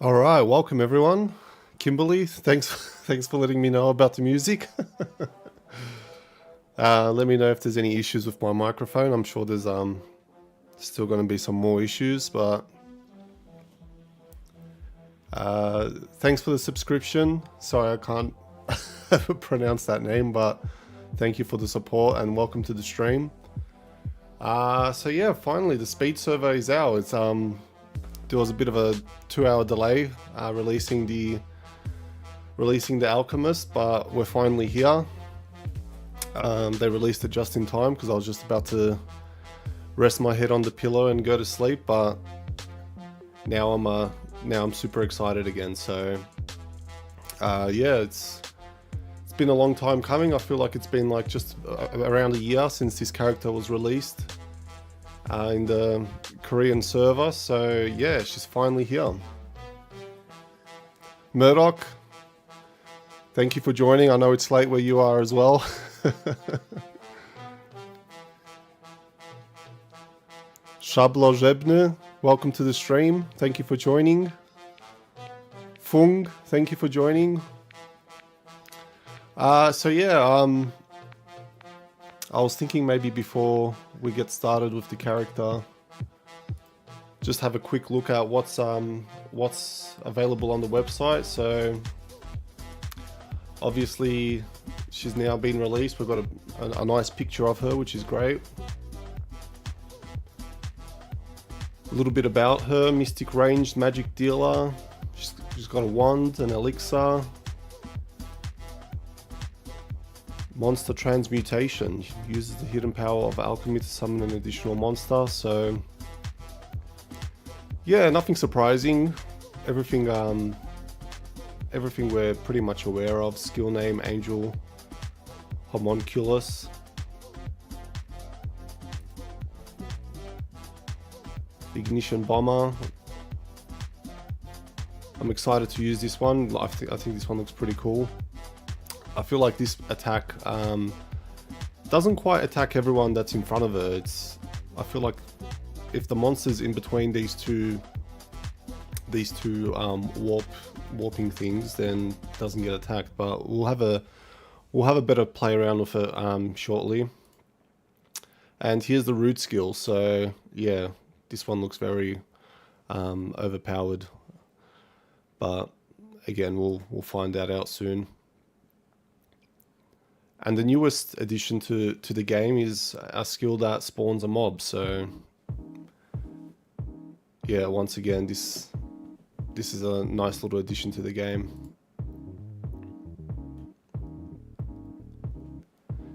All right, welcome everyone. Kimberly, thanks thanks for letting me know about the music. Let me know if there's any issues with my microphone. I'm sure there's still going to be some more issues, but thanks for the subscription. Sorry, I can't pronounce that name, but thank you for the support and welcome to the stream. So yeah, finally the speed server is out. There was a bit of a 2-hour delay releasing the Alchemist, but we're finally here. They released it just in time because I was just about to rest my head on the pillow and go to sleep, but now I'm super excited again. So yeah, it's been a long time coming. I feel like it's been like just around a year since this character was released in the Korean server. So yeah, she's finally here. Murdoch, thank you for joining. I know it's late where you are as well. Szablożebny, welcome to the stream. Thank you for joining. Fung, thank you for joining. So yeah, I was thinking maybe before we get started with the character, just have a quick look at what's available on the website. So obviously she's now been released. We've got a nice picture of her, which is great. A little bit about her: mystic ranged magic dealer. She's got a wand, an elixir. Monster transmutation, uses the hidden power of alchemy to summon an additional monster. So yeah, nothing surprising. Everything we're pretty much aware of. Skill name Angel Homunculus. Ignition Bomber. I'm excited to use this one. I think this one looks pretty cool. I feel like this attack doesn't quite attack everyone that's in front of her. I feel like if the monster's in between these two warping things, then it doesn't get attacked. But we'll have a better play around with it shortly. And here's the root skill. So yeah, this one looks very overpowered. But again, we'll find that out soon. And the newest addition to the game is a skill that spawns a mob. So yeah, once again, this is a nice little addition to the game.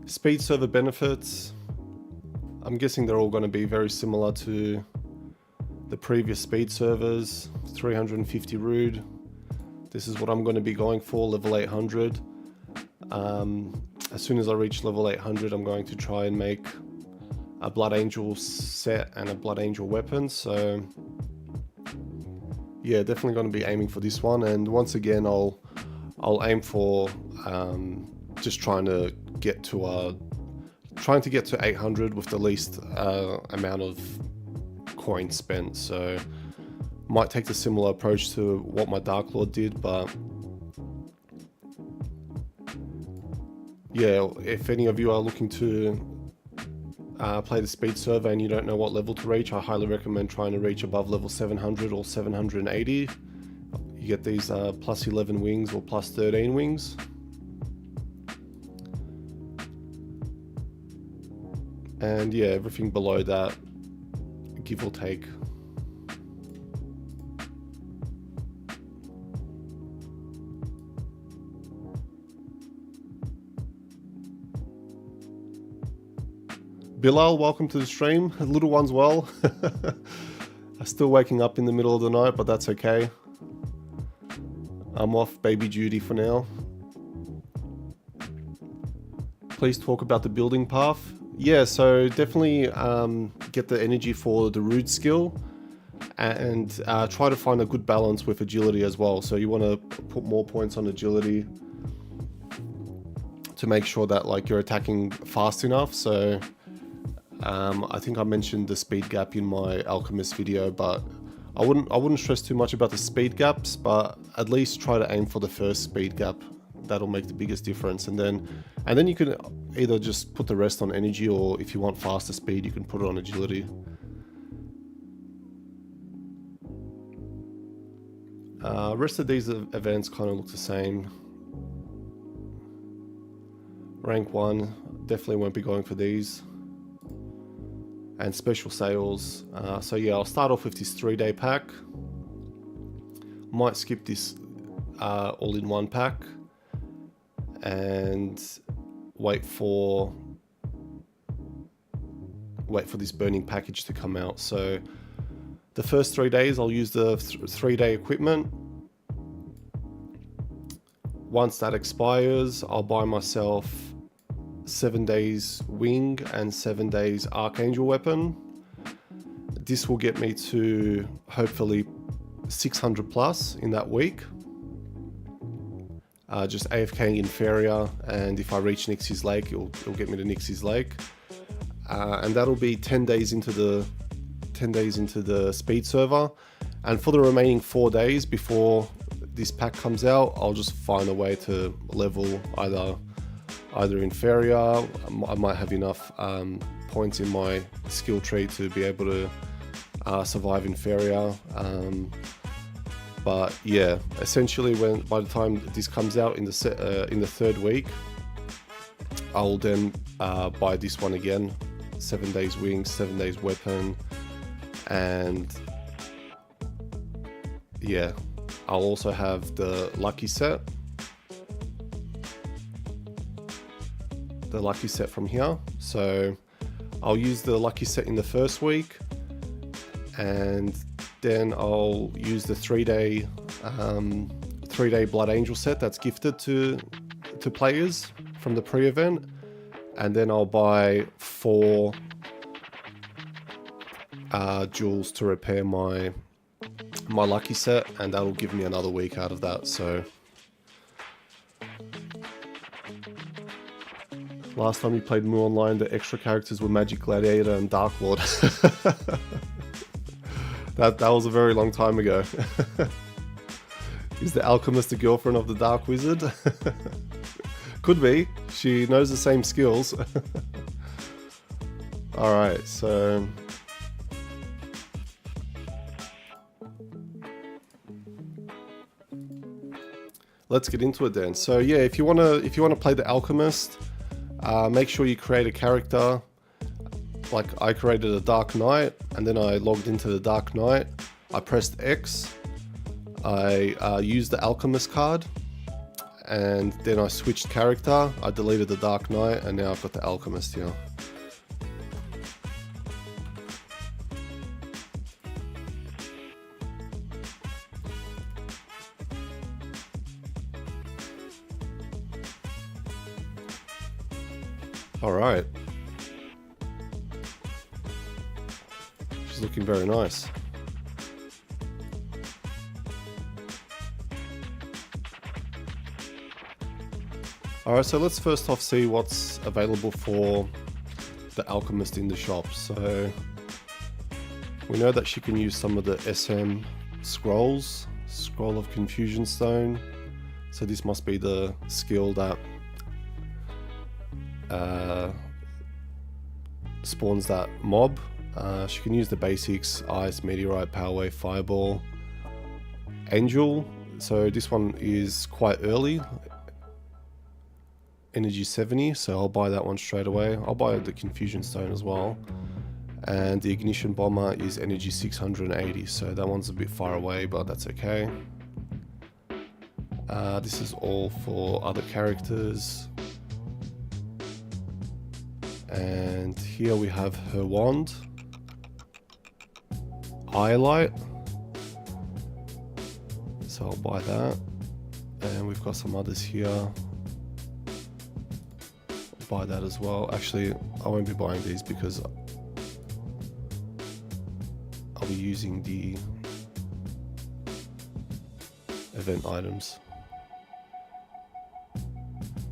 Speed server benefits. I'm guessing they're all going to be very similar to the previous speed servers. 350 rude. This is what I'm going to be going for, level 800. As soon as I reach level 800, I'm going to try and make a Blood Angel set and a Blood Angel weapon. So yeah, definitely going to be aiming for this one. And once again, I'll aim for just trying to get to 800 with the least amount of coins spent. So might take the similar approach to what my Dark Lord did, but yeah, if any of you are looking to play the speed server and you don't know what level to reach, I highly recommend trying to reach above level 700 or 780. You get these plus 11 wings or plus 13 wings. And yeah, everything below that, give or take. Bilal, welcome to the stream. The little one's well. I'm still waking up in the middle of the night, but that's okay. I'm off baby duty for now. Please talk about the building path. Yeah, so definitely get the energy for the root skill and try to find a good balance with agility as well. So you want to put more points on agility to make sure that like you're attacking fast enough. So I think I mentioned the speed gap in my Alchemist video, but I wouldn't stress too much about the speed gaps, but at least try to aim for the first speed gap. That'll make the biggest difference, and then you can either just put the rest on energy, or if you want faster speed, you can put it on agility. Rest of these events kind of look the same. Rank 1, definitely won't be going for these. And special sales. So yeah, I'll start off with this 3-day pack. Might skip this all-in-one pack and wait for this burning package to come out. So the first 3 days I'll use the 3-day equipment. Once that expires, I'll buy myself 7 days wing and 7 days archangel weapon. This will get me to hopefully 600 plus in that week. Just AFKing inferior, and if I reach Nixie's Lake, it'll get me to Nixie's Lake, and that'll be 10 days into the speed server. And for the remaining 4 days before this pack comes out, I'll just find a way to level either inferior. I might have enough points in my skill tree to be able to survive inferior. But yeah, essentially, by the time this comes out in the 3rd week, I'll then buy this one again, 7 days wings, 7 days weapon, and yeah, I'll also have the lucky set. The lucky set from here. So I'll use the lucky set in the 1st week, and then I'll use the 3-day Blood Angel set that's gifted to players from the pre-event, and then I'll buy 4 jewels to repair my lucky set, and that'll give me another week out of that. So last time you played Mu Online, the extra characters were Magic Gladiator and Dark Lord. That was a very long time ago. Is the Alchemist the girlfriend of the Dark Wizard? Could be. She knows the same skills. Alright, so let's get into it then. So yeah, if you wanna play the Alchemist, make sure you create a character. Like I created a Dark Knight, and then I logged into the Dark Knight. I pressed X. I used the Alchemist card, and then I switched character. I deleted the Dark Knight, and now I've got the Alchemist here. All right. She's looking very nice. Alright, so let's first off see what's available for the Alchemist in the shop. So we know that she can use some of the SM scrolls, Scroll of Confusion Stone. So this must be the skill that spawns that mob. She can use the basics: Ice, Meteorite, Power Wave, Fireball, Angel. So this one is quite early, Energy 70, so I'll buy that one straight away. I'll buy the Confusion Stone as well. And the Ignition Bomber is Energy 680, so that one's a bit far away, but that's okay. This is all for other characters. And here we have her wand, Eye Light, so I'll buy that. And we've got some others here. I'll buy that as well. Actually, I won't be buying these because I'll be using the event items.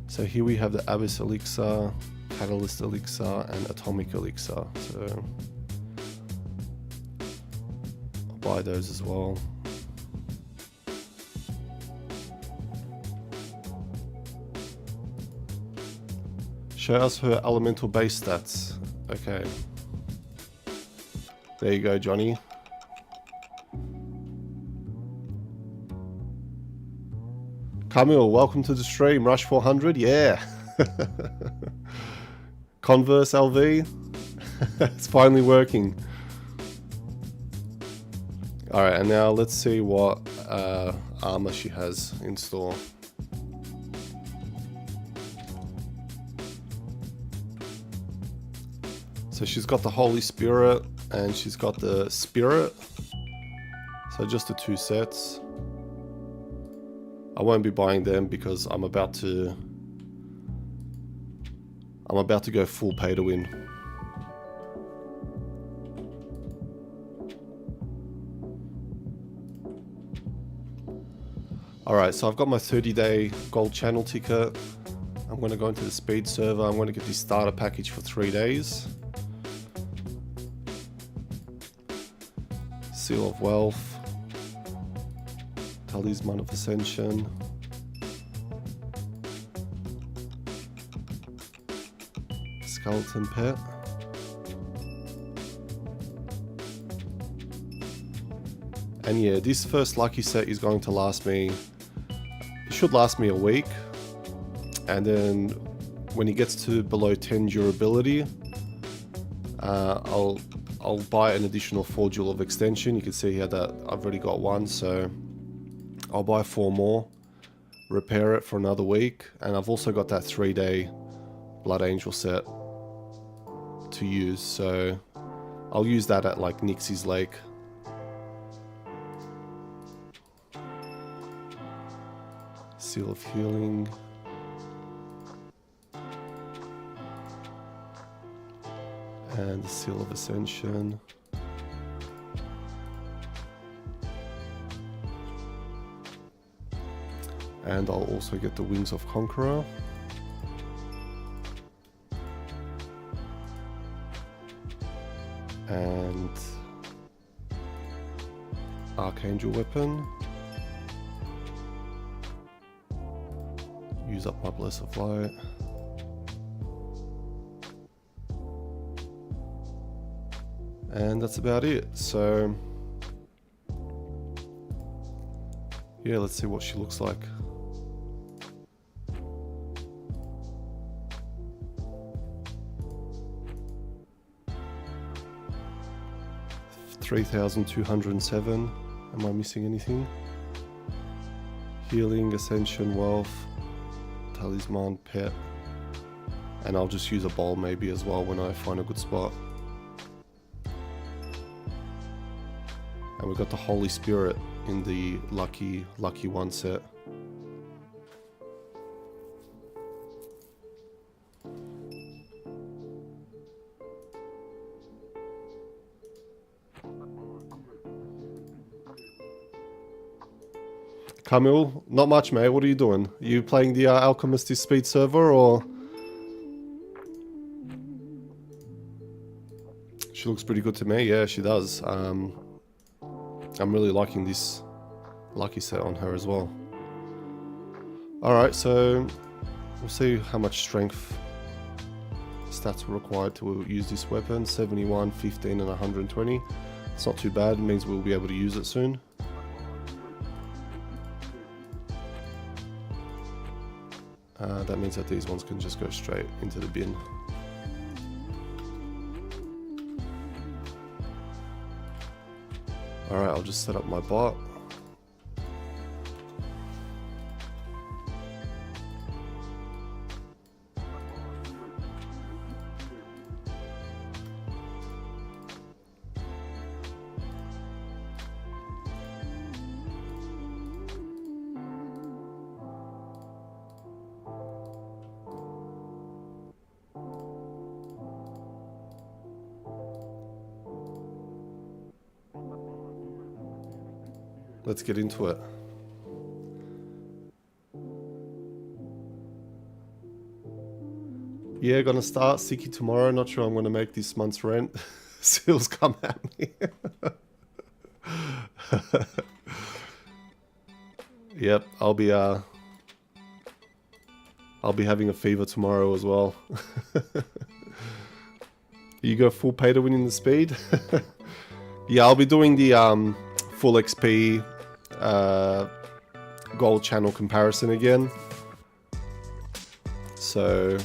So here we have the Abyss Elixir, Catalyst Elixir, and Atomic Elixir. So I'll buy those as well. Show us her elemental base stats. Okay. There you go, Johnny. Camille, welcome to the stream. Rush 400, yeah. Converse LV. It's finally working. Alright, and now let's see what armor she has in store. So she's got the Holy Spirit and she's got the Spirit. So just the 2 sets. I won't be buying them because I'm about to go full pay to win. Alright, so I've got my 30-day gold channel ticket. I'm going to go into the speed server. I'm going to get the starter package for 3 days. Seal of Wealth. Talisman of Ascension. Skeleton Pet. And yeah, this first lucky set is going to last me, it should last me a week. And then when it gets to below 10 durability, I'll buy an additional 4 Jewel of Extension. You can see here that I've already got 1, so I'll buy 4 more, repair it for another week, and I've also got that 3-day Blood Angel set to use, so I'll use that at like Nixie's Lake. Seal of Healing. And the Seal of Ascension. And I'll also get the Wings of Conqueror. And Archangel Weapon. Use up my Bless of Light. And that's about it. So yeah, let's see what she looks like. $3,207. Am I missing anything? Healing, Ascension, Wealth, Talisman, Pet, and I'll just use a bowl maybe as well when I find a good spot. And we've got the Holy Spirit in the lucky 1 set. Camille, not much, mate. What are you doing? Are you playing the Alchemist speed server, or? She looks pretty good to me. Yeah, she does. I'm really liking this lucky set on her as well. Alright, so we'll see how much strength stats were required to use this weapon. 71, 15 and 120. It's not too bad. It means we'll be able to use it soon. That means that these ones can just go straight into the bin. Alright, I'll just set up my bot. Let's get into it. Yeah, gonna start Siki tomorrow. Not sure I'm gonna make this month's rent. Seals come at me. Yep, I'll be having a fever tomorrow as well. You go full pay to win in the speed? Yeah, I'll be doing the full XP gold channel comparison again. So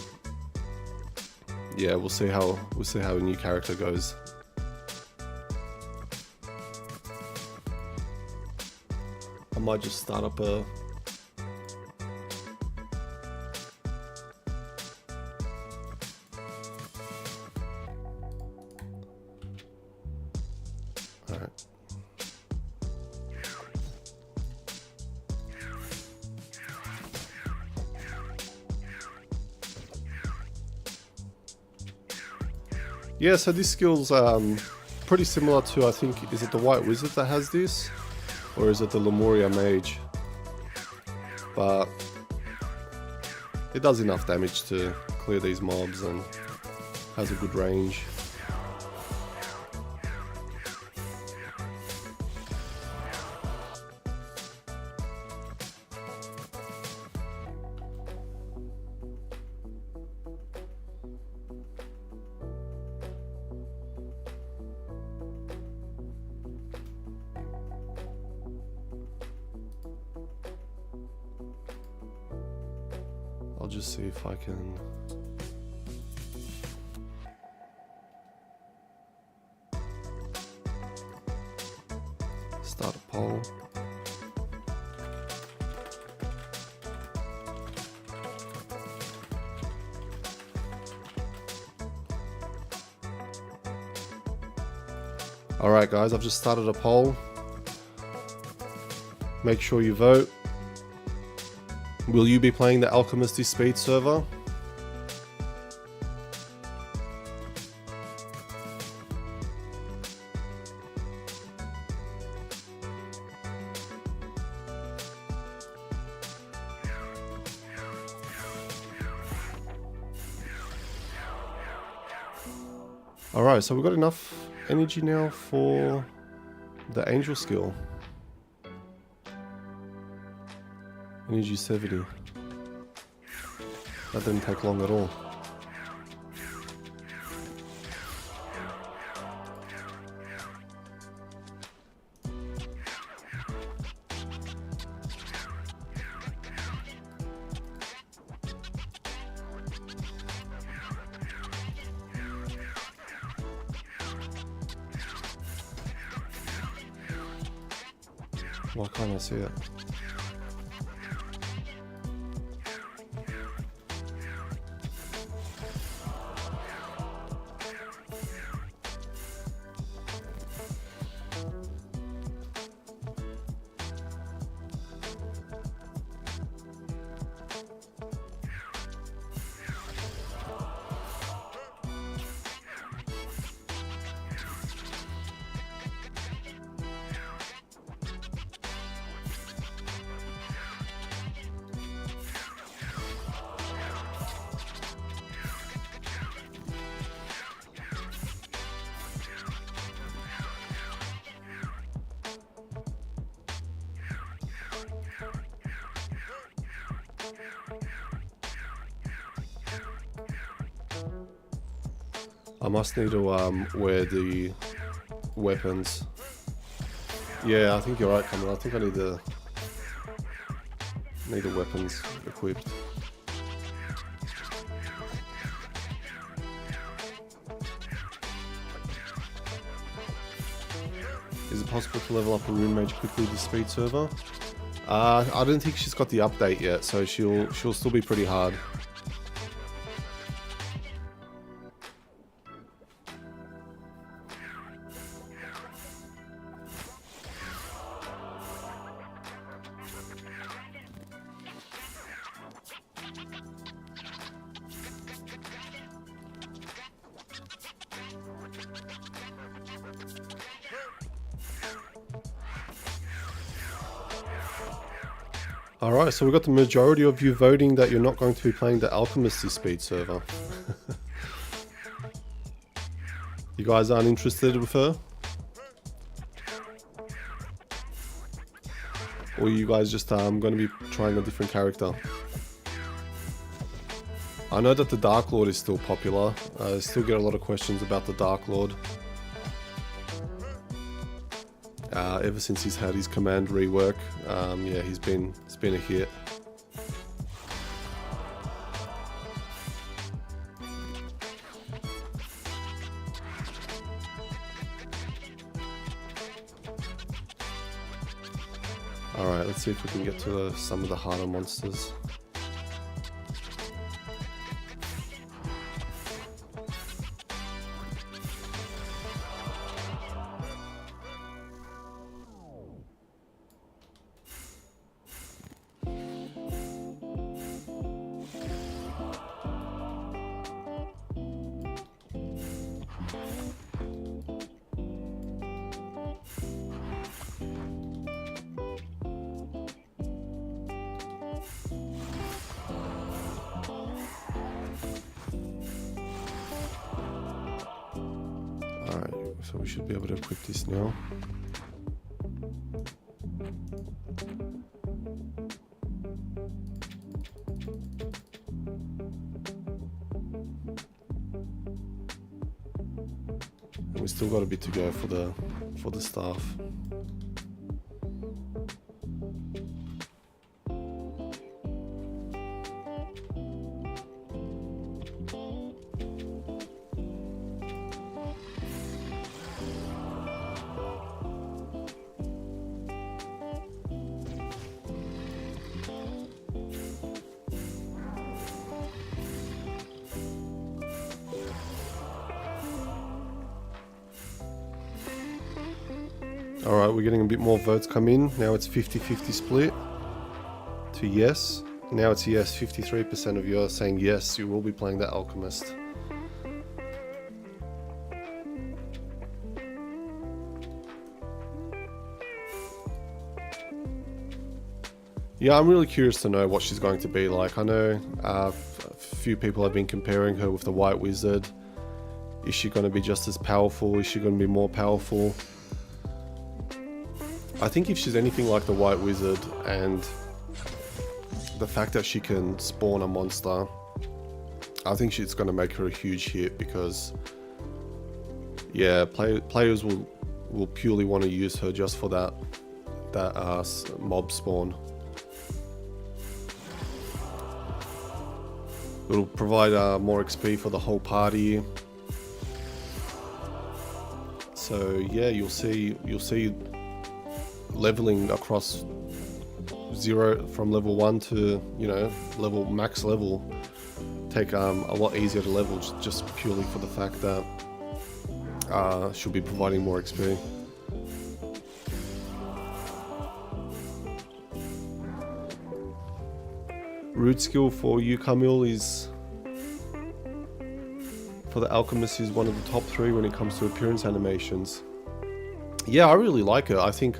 yeah, we'll see how a new character goes. I might just start up a Alright. Yeah, so this skill's pretty similar to, I think, is it the White Wizard that has this? Or is it the Lemuria Mage? But it does enough damage to clear these mobs and has a good range. I'll just see if I can... start a poll. Alright guys, I've just started a poll. Make sure you vote. Will you be playing the Alchemist Speed server? Alright, so we've got enough energy now for the angel skill. Energy 70. That didn't take long at all. Why can't I see it? I must need to wear the weapons. Yeah, I think you're right, Cameron. I think I need the weapons equipped. Is it possible to level up a rune mage quickly with the speed server? I don't think she's got the update yet, so she'll still be pretty hard. Alright, so we've got the majority of you voting that you're not going to be playing the Alchemist Speed server. You guys aren't interested with her? Or are you guys just going to be trying a different character? I know that the Dark Lord is still popular. I still get a lot of questions about the Dark Lord. Ever since he's had his command rework, yeah, it's been a hit. Alright, let's see if we can get to some of the harder monsters. Alright, so we should be able to equip this now. And we still got a bit to go for the staff. Alright, we're getting a bit more votes come in. Now it's 50-50 split to yes. Now it's yes, 53% of you are saying yes, you will be playing the Alchemist. Yeah, I'm really curious to know what she's going to be like. I know a few people have been comparing her with the White Wizard. Is she going to be just as powerful? Is she going to be more powerful? I think if she's anything like the White Wizard and the fact that she can spawn a monster, I think it's going to make her a huge hit because, yeah, players will purely want to use her just for that mob spawn. It'll provide more XP for the whole party. So yeah, you'll see leveling across from level 1 to, you know, max level take a lot easier to level just purely for the fact that she'll be providing more XP. Root skill for you, Camille, is for the Alchemist is one of the top 3 when it comes to appearance animations. Yeah, I really like it. I think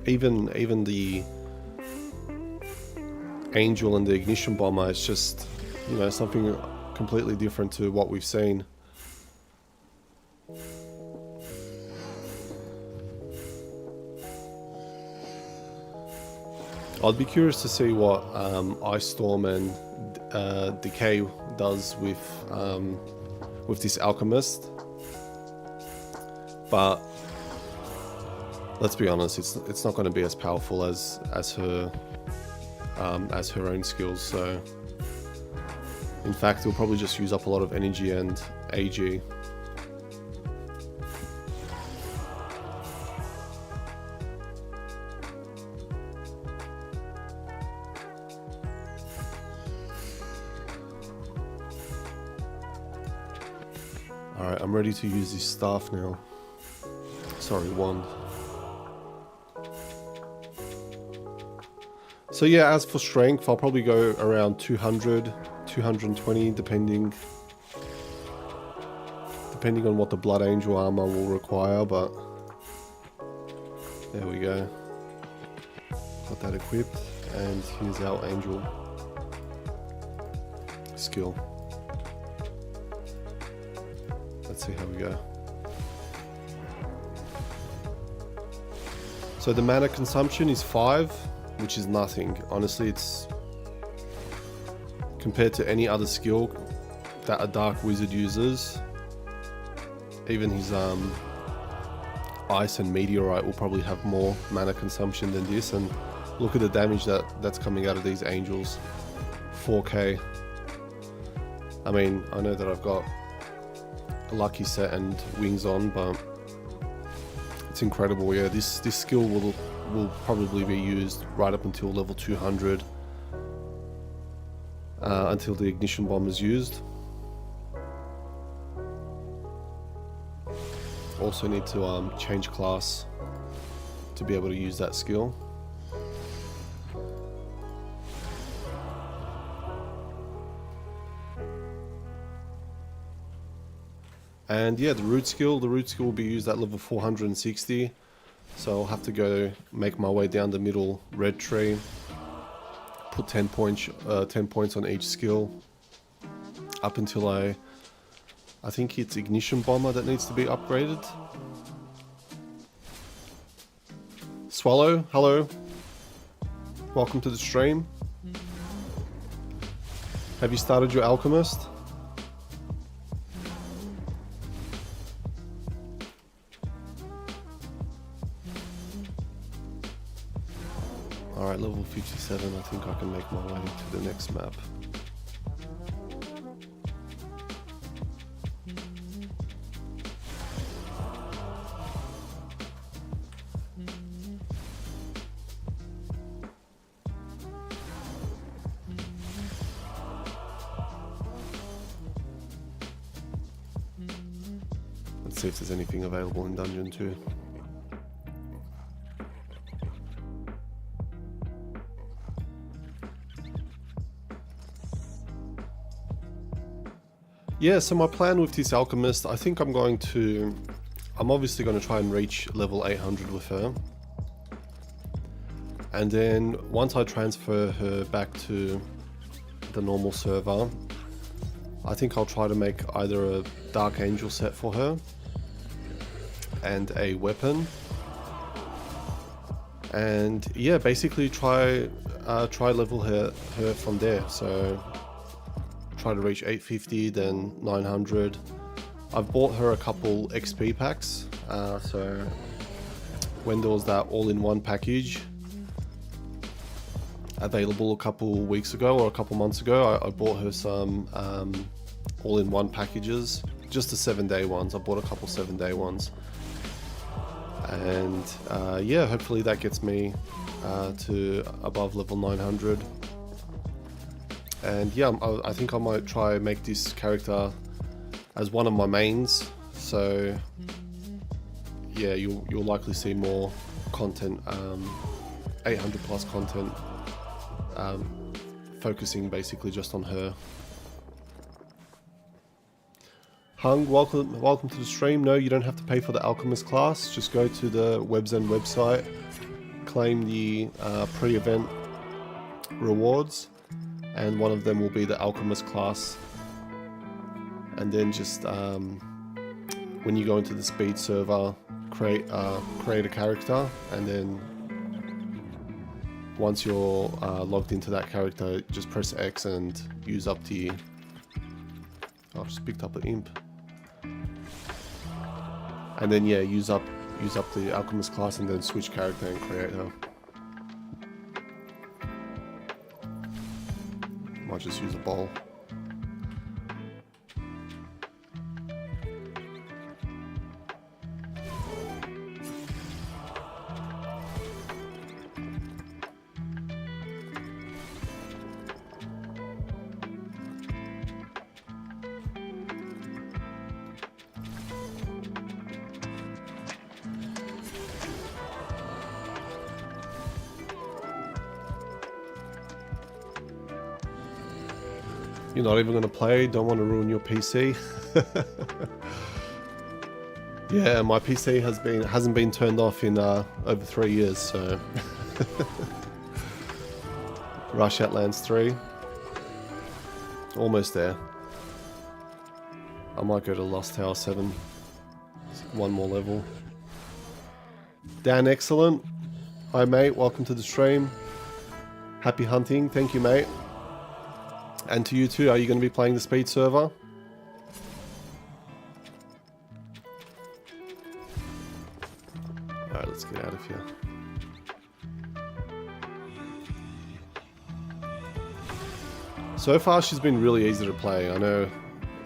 even the Angel and the Ignition Bomber is just, you know, something completely different to what we've seen. I'd be curious to see what Ice Storm and Decay does with this Alchemist, but let's be honest, it's not going to be as powerful as her own skills. So in fact, it'll probably just use up a lot of energy and AG. Alright, I'm ready to use this staff now. Sorry, wand. So yeah, as for strength, I'll probably go around 200, 220, depending on what the Blood Angel armor will require, but there we go. Got that equipped, and here's our Angel skill. Let's see how we go. So the mana consumption is 5, which is nothing. Honestly, it's compared to any other skill that a Dark Wizard uses. Even his Ice and Meteorite will probably have more mana consumption than this, and look at the damage that's coming out of these angels. 4k. I mean, I know that I've got a lucky set and wings on, but it's incredible. Yeah, this skill will probably be used right up until level 200, until the ignition bomb is used. Also need to change class to be able to use that skill. And yeah, the root skill will be used at level 460. So I'll have to go make my way down the middle red tree, put 10 points on each skill, up until I think it's Ignition Bomber that needs to be upgraded. Swallow, hello. Welcome to the stream. Have you started your Alchemist? Alright, level 57, I think I can make my way to the next map. Let's see if there's anything available in Dungeon 2. Yeah, so my plan with this Alchemist, I think I'm obviously going to try and reach level 800 with her. And then once I transfer her back to the normal server, I think I'll try to make either a Dark Angel set for her and a weapon. And yeah, basically try level her from there. So try to reach 850, then 900. I've bought her a couple XP packs. So when there was that all-in-one package available a couple weeks ago or a couple months ago, I bought her some all-in-one packages, just the 7-day ones. I bought a couple 7-day ones, and yeah, hopefully that gets me to above level 900. And yeah, I think I might try make this character as one of my mains. So yeah, you'll likely see more content, 800 plus content, focusing basically just on her. Hung, welcome to the stream. No, you don't have to pay for the Alchemist class. Just go to the WebZen website, claim the pre-event rewards, and one of them will be the Alchemist class. And then just when you go into the speed server, create a character, and then once you're logged into that character, just press X and use up the... Oh, I've just picked up an imp. And then yeah, use up the Alchemist class and then switch character and create her. Might just use a bowl. You're not even going to play? Don't want to ruin your PC? Yeah, my PC hasn't been turned off in over 3 years, so... Rush Outlands 3. Almost there. I might go to Lost Tower 7. One more level. Dan, excellent. Hi mate, welcome to the stream. Happy hunting, thank you mate. And to you too, are you going to be playing the speed server? Alright, let's get out of here. So far she's been really easy to play. I know,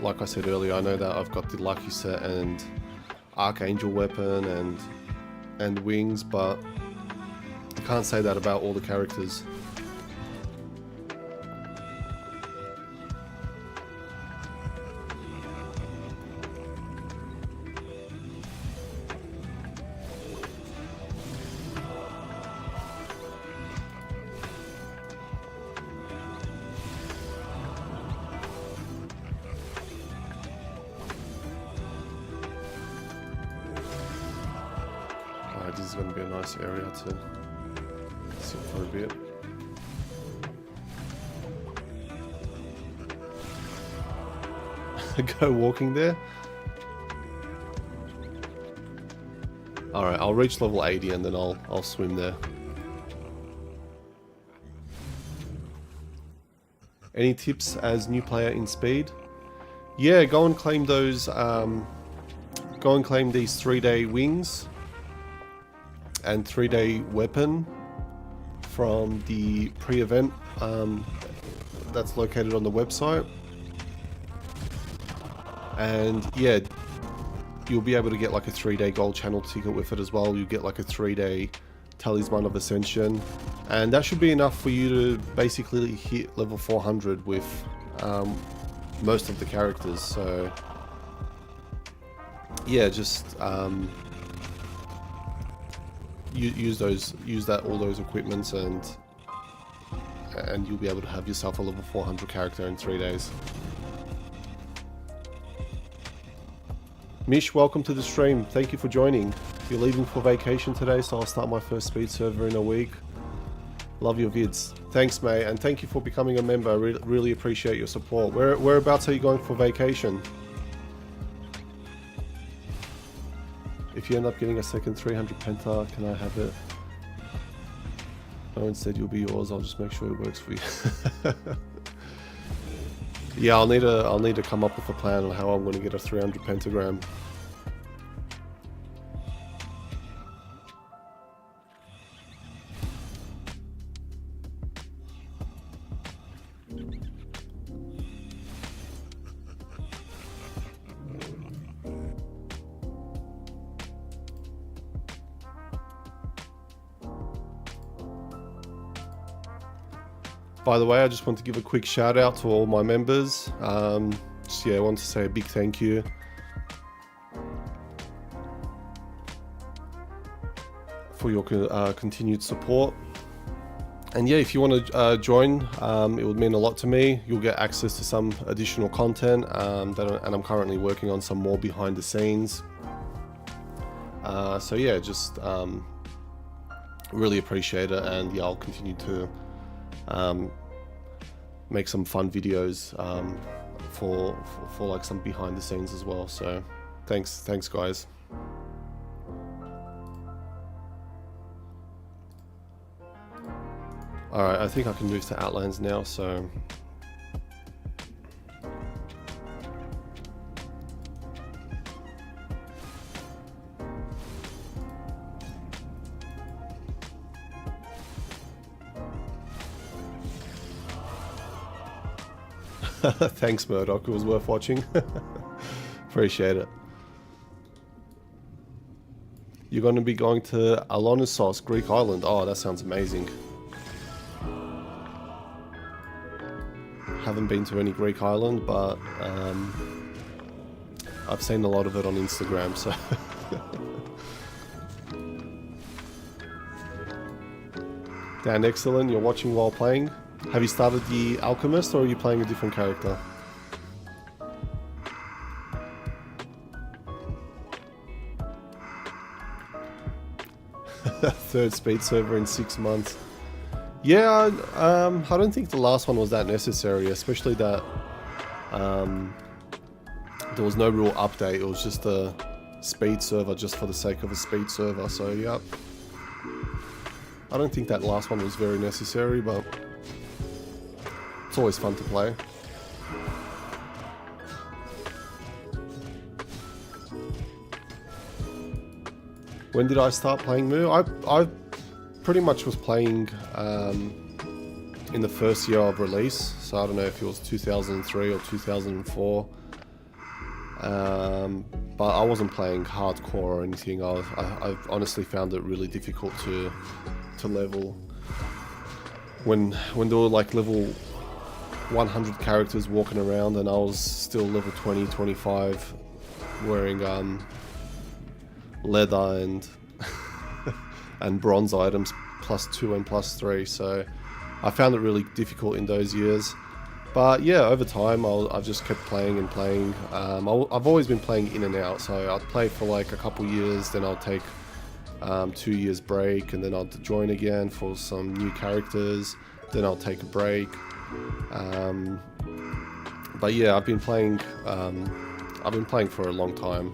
like I said earlier, I know that I've got the lucky set and archangel weapon and wings, but I can't say that about all the characters. This is going to be a nice area to sit for a bit. Go walking there. Alright, I'll reach level 80 and then I'll swim there. Any tips as new player in speed? Yeah, go and claim those, go and claim these 3-day wings and 3-day weapon from the pre-event that's located on the website. And yeah, you'll be able to get like a 3-day gold channel ticket with it as well. You get like a 3-day talisman of ascension, and that should be enough for you to basically hit level 400 with most of the characters. So yeah, just use all those equipments, and you'll be able to have yourself a level 400 character in 3 days. Mish, welcome to the stream. Thank you for joining. You're leaving for vacation today, so I'll start my first speed server in a week. Love your vids. Thanks, mate, and thank you for becoming a member. I really appreciate your support. Whereabouts are you going for vacation? If you end up getting a second 300 penta, can I have it? No, instead you'll be yours. I'll just make sure it works for you. Yeah, I'll need to come up with a plan on how I'm going to get a 300 pentagram. By the way, I just want to give a quick shout out to all my members. I want to say a big thank you. For your continued support. And yeah, if you want to join, it would mean a lot to me. You'll get access to some additional content, and I'm currently working on some more behind the scenes. So yeah, just really appreciate it, and yeah, I'll continue to make some fun videos for like some behind the scenes as well. So thanks guys. Alright, I think I can move to Outlands now, so thanks, Murdoch. It was worth watching. Appreciate it. You're going to be going to Alonissos, Greek island. Oh, that sounds amazing. Haven't been to any Greek island, but I've seen a lot of it on Instagram, so... Dan, excellent. You're watching while playing. Have you started the Alchemist, or are you playing a different character? Third speed server in 6 months. Yeah, I don't think the last one was that necessary, especially that there was no real update. It was just a speed server just for the sake of a speed server, so yeah. I don't think that last one was very necessary, but it's always fun to play. When did I start playing Mu? I pretty much was playing in the first year of release, so I don't know if it was 2003 or 2004. But I wasn't playing hardcore or anything. I've honestly found it really difficult to level when there were like level 100 characters walking around and I was still level 20, 25 wearing leather and and bronze items +2 and +3, so I found it really difficult in those years. But yeah, over time I've just kept playing and playing. I've always been playing in and out, so I'd play for like a couple years, then I'll take 2 years break, and then I'll join again for some new characters, then I'll take a break. But yeah, I've been playing for a long time.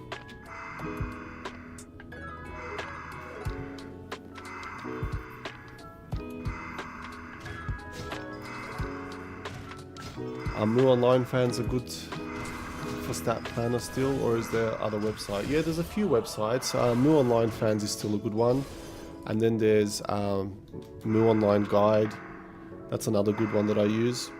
Are Mu Online fans are good for Stat Planner still, or is there other website? Yeah, there's a few websites. Mu Online fans is still a good one, and then there's Mu Online Guide. That's another good one that I use.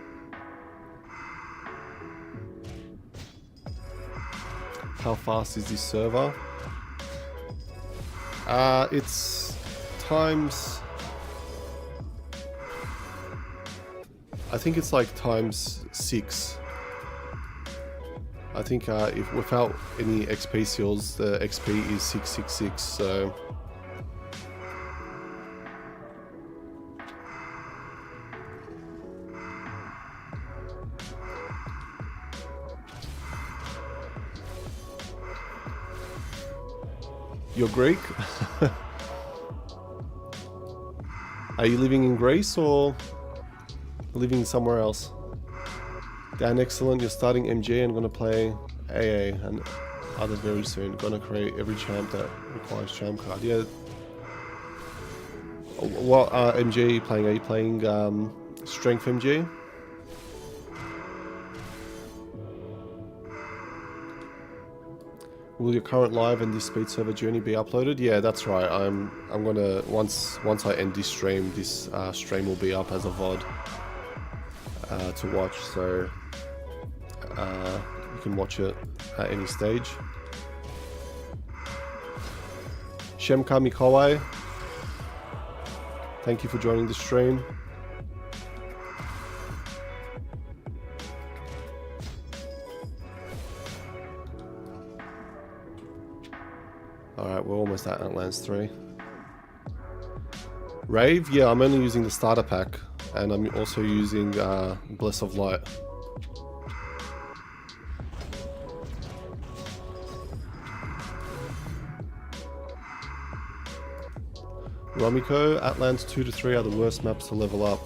How fast is this server? It's times... I think it's like ×6. I think if without any XP seals, the XP is 666, so... You're Greek? Are you living in Greece or living somewhere else? Dan, excellent. You're starting MG and gonna play AA and other very soon. Gonna create every champ that requires champ card. Yeah. What MG are you playing? Are you playing Strength MG? Will your current live and this speed server journey be uploaded? Yeah, that's right. I'm gonna once I end this stream stream will be up as a VOD to watch, so you can watch it at any stage. Shemka Mikawai, thank you for joining the stream. Alright, we're almost at Outlands 3. Rave? Yeah, I'm only using the starter pack, and I'm also using Bless of Light. Romiko, Outlands 2 to 3 are the worst maps to level up.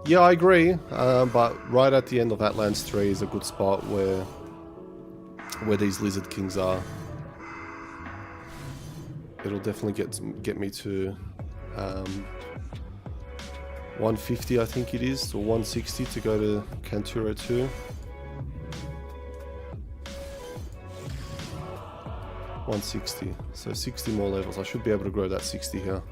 Yeah, I agree, but right at the end of Outlands 3 is a good spot where these Lizard Kings are. It'll definitely get me to 150, I think it is, or 160 to go to Kanturo 2. $160, so 60 more levels. I should be able to grow that 60 here.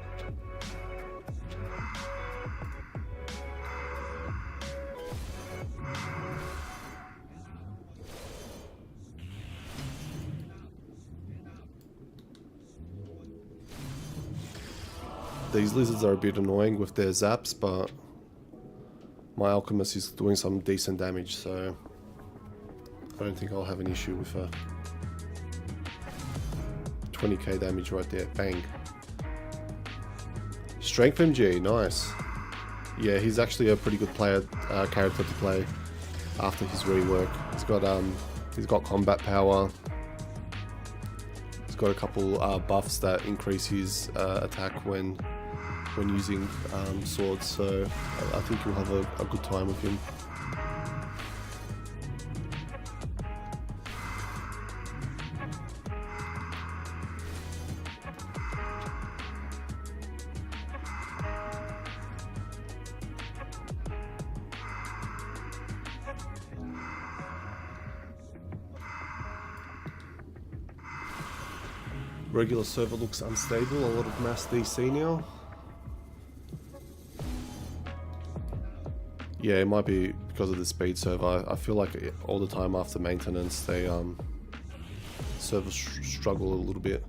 These lizards are a bit annoying with their zaps, but my Alchemist is doing some decent damage, so I don't think I'll have an issue with her. 20k damage right there, bang. Strength MG, nice. Yeah, he's actually a pretty good character to play after his rework. He's got combat power. He's got a couple buffs that increase his attack when using swords, so I think you'll have a good time with him. Regular server looks unstable, a lot of mass DC now. Yeah, it might be because of the speed server. I feel like all the time after maintenance, they servers struggle a little bit.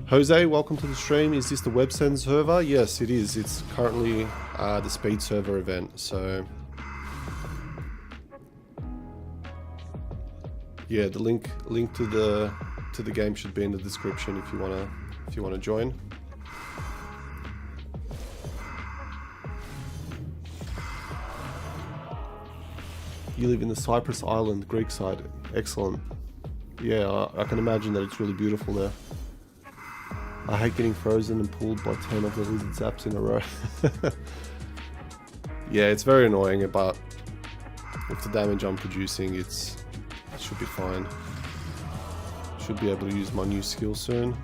Jose, welcome to the stream. Is this the WebSend server? Yes, it is. It's currently the speed server event. So yeah, the link to the game should be in the description if you wanna join. You live in the Cyprus Island, Greek side. Excellent. Yeah, I can imagine that it's really beautiful there. I hate getting frozen and pulled by 10 of the lizard zaps in a row. Yeah, it's very annoying, but with the damage I'm producing, it should be fine. Should be able to use my new skill soon.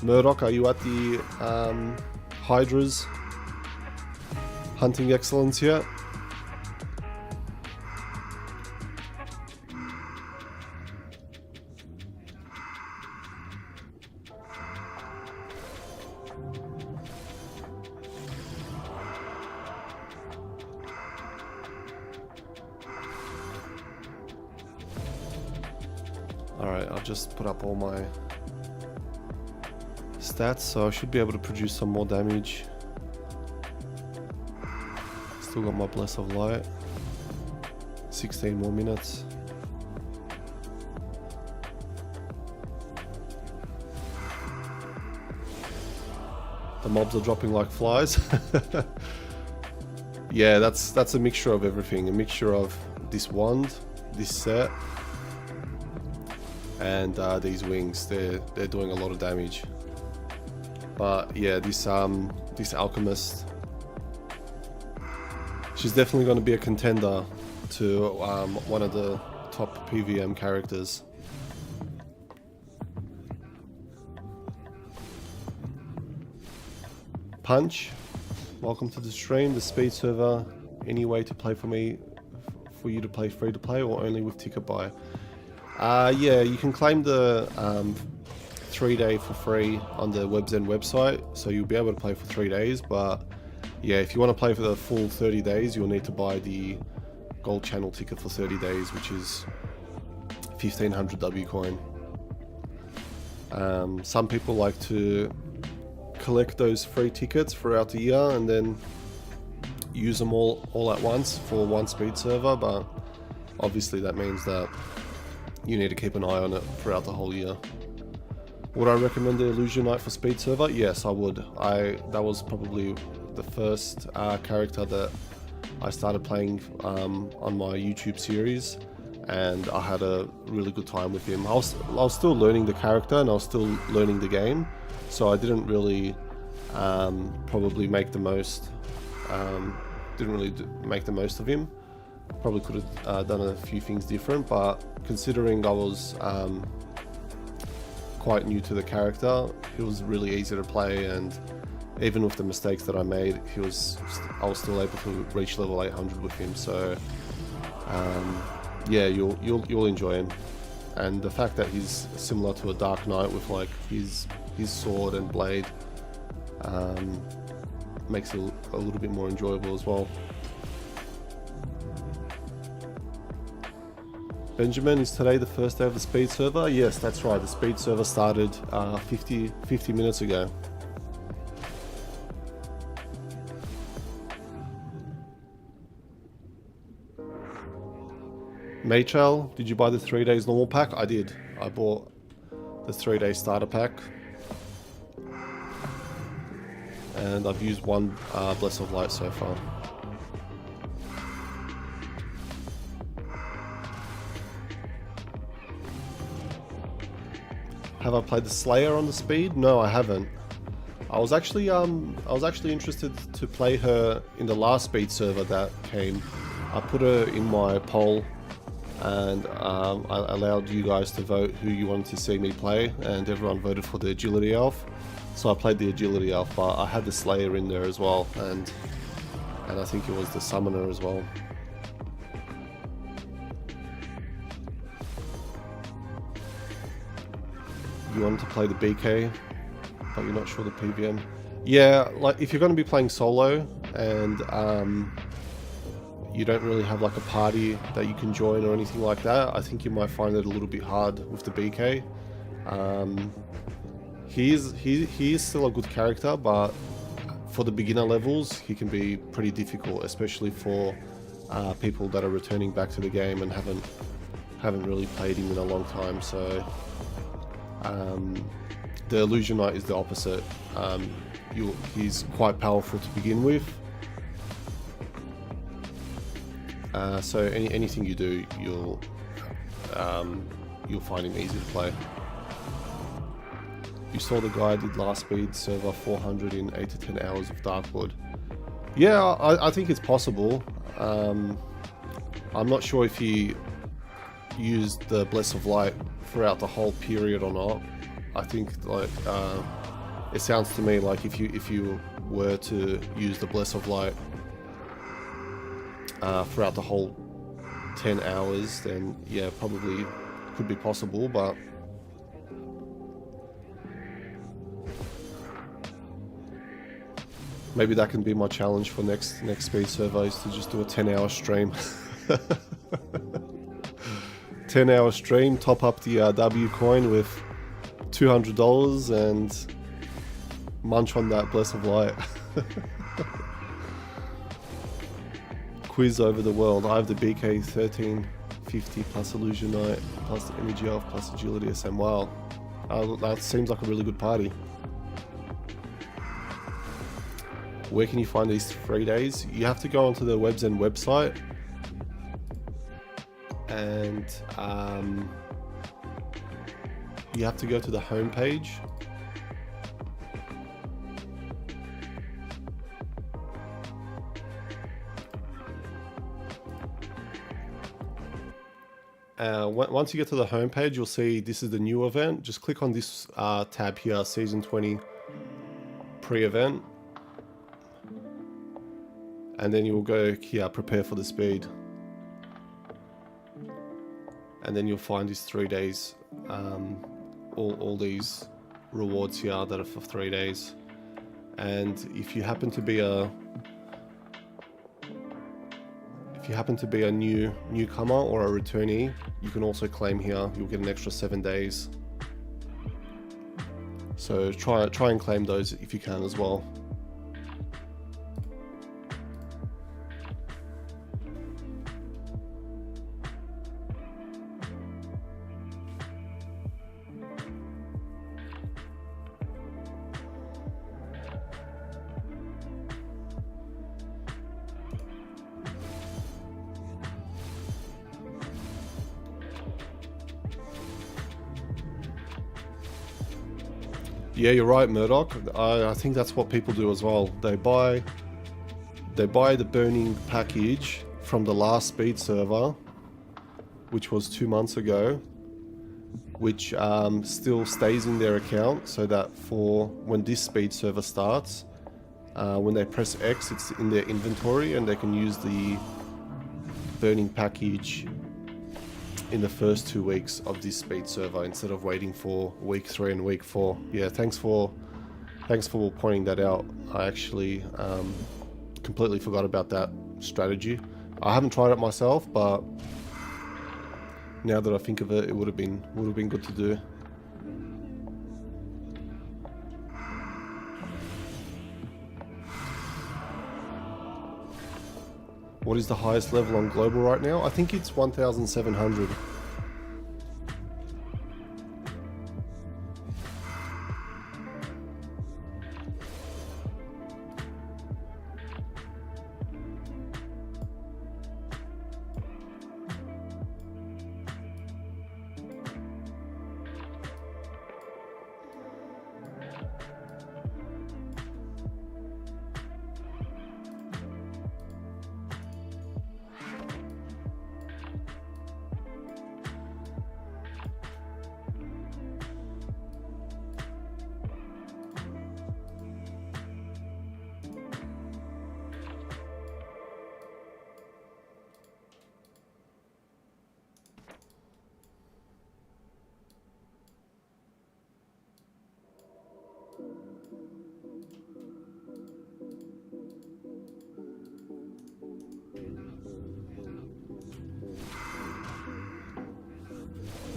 Murdoch, are you at the Hydra's hunting excellence yet? Alright, I've just put up all my stats, so I should be able to produce some more damage. Still got my Bless of Light. 16 more minutes. The mobs are dropping like flies. Yeah, that's a mixture of everything. A mixture of this wand, this set, and these wings. They're doing a lot of damage. But yeah, this Alchemist, she's definitely going to be a contender to one of the top PVM characters. Punch, welcome to the stream. The speed server, any way to play for you to play free to play or only with ticket buy? Yeah, you can claim the 3-day for free on the WebSend website, so you'll be able to play for 3 days. But yeah, if you want to play for the full 30 days, you'll need to buy the gold channel ticket for 30 days, which is 1500 W coin. Some people like to collect those free tickets throughout the year and then use them all at once for one speed server, but obviously that means that you need to keep an eye on it throughout the whole year. Would I recommend the Illusion Knight for speed server? Yes, I would. That was probably the first character that I started playing on my YouTube series, and I had a really good time with him. I was still learning the character and I was still learning the game, so I didn't really probably make the most. Didn't really make the most of him. Probably could have done a few things different, but considering I was quite new to the character, he was really easy to play, and even with the mistakes that I made, I was still able to reach level 800 with him. So yeah, you'll enjoy him, and the fact that he's similar to a Dark Knight with like his sword and blade makes it a little bit more enjoyable as well. Benjamin, is today the first day of the speed server? Yes, that's right. The speed server started 50 minutes ago. Maychel, did you buy the 3 days normal pack? I did. I bought the 3-day starter pack. And I've used one Bless of Light so far. Have I played the Slayer on the speed? No, I haven't. I was actually interested to play her in the last speed server that came. I put her in my poll and I allowed you guys to vote who you wanted to see me play, and everyone voted for the agility elf. So I played the agility elf, but I had the slayer in there as well, and I think it was the summoner as well. You wanted to play the BK, but you're not sure the PVM. Yeah, like if you're going to be playing solo and you don't really have like a party that you can join or anything like that, I think you might find it a little bit hard with the BK. He is still a good character, but for the beginner levels, he can be pretty difficult, especially for people that are returning back to the game and haven't really played him in a long time. So the Illusion Knight is the opposite. He's quite powerful to begin with. So anything you do, you'll find him easy to play. You saw the guy did last speed server 400 in 8 to 10 hours of Darkwood. Yeah, I think it's possible. I'm not sure if he used the Bless of Light throughout the whole period or not. I think like it sounds to me like if you were to use the Bless of Light throughout the whole 10 hours, then yeah, probably could be possible, but maybe that can be my challenge for next speed server, is to just do a 10-hour stream. 10-hour stream, top up the W coin with $200 and munch on that Bless of Light. Quiz over the world. I have the BK 1350 plus Illusion Knight plus the Energy Elf plus Agility SM. Wow, that seems like a really good party. Where can you find these 3 days? You have to go onto the WebZen website, and you have to go to the home page. Once you get to the home page, you'll see this is the new event. Just click on this tab here, Season 20 pre-event. And then you'll go here, prepare for the speed. And then you'll find these 3 days, all these rewards here that are for 3 days. And if you happen to be a newcomer or a returnee, you can also claim here. You'll get an extra 7 days. So try and claim those if you can as well. Yeah, you're right, Murdoch. I think that's what people do as well. They buy the burning package from the last speed server, which was 2 months ago, which still stays in their account, so that for when this speed server starts, when they press X, it's in their inventory and they can use the burning package in the first 2 weeks of this speed server instead of waiting for week 3 and week 4. Yeah, thanks for pointing that out. I actually completely forgot about that strategy. I haven't tried it myself, but now that I think of it, it would have been good to do. What is the highest level on global right now? I think it's 1,700.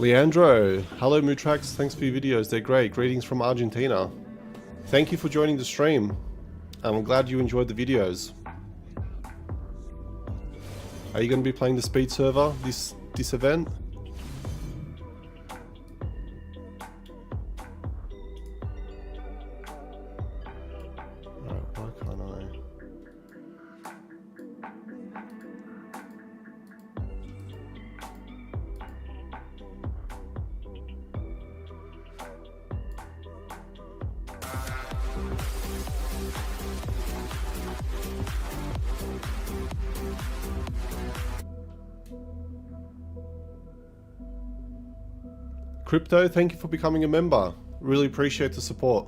Leandro, hello Mutrax, thanks for your videos, they're great. Greetings from Argentina. Thank you for joining the stream. I'm glad you enjoyed the videos. Are you going to be playing the speed server this event? Why can't I? Crypto, thank you for becoming a member. Really appreciate the support.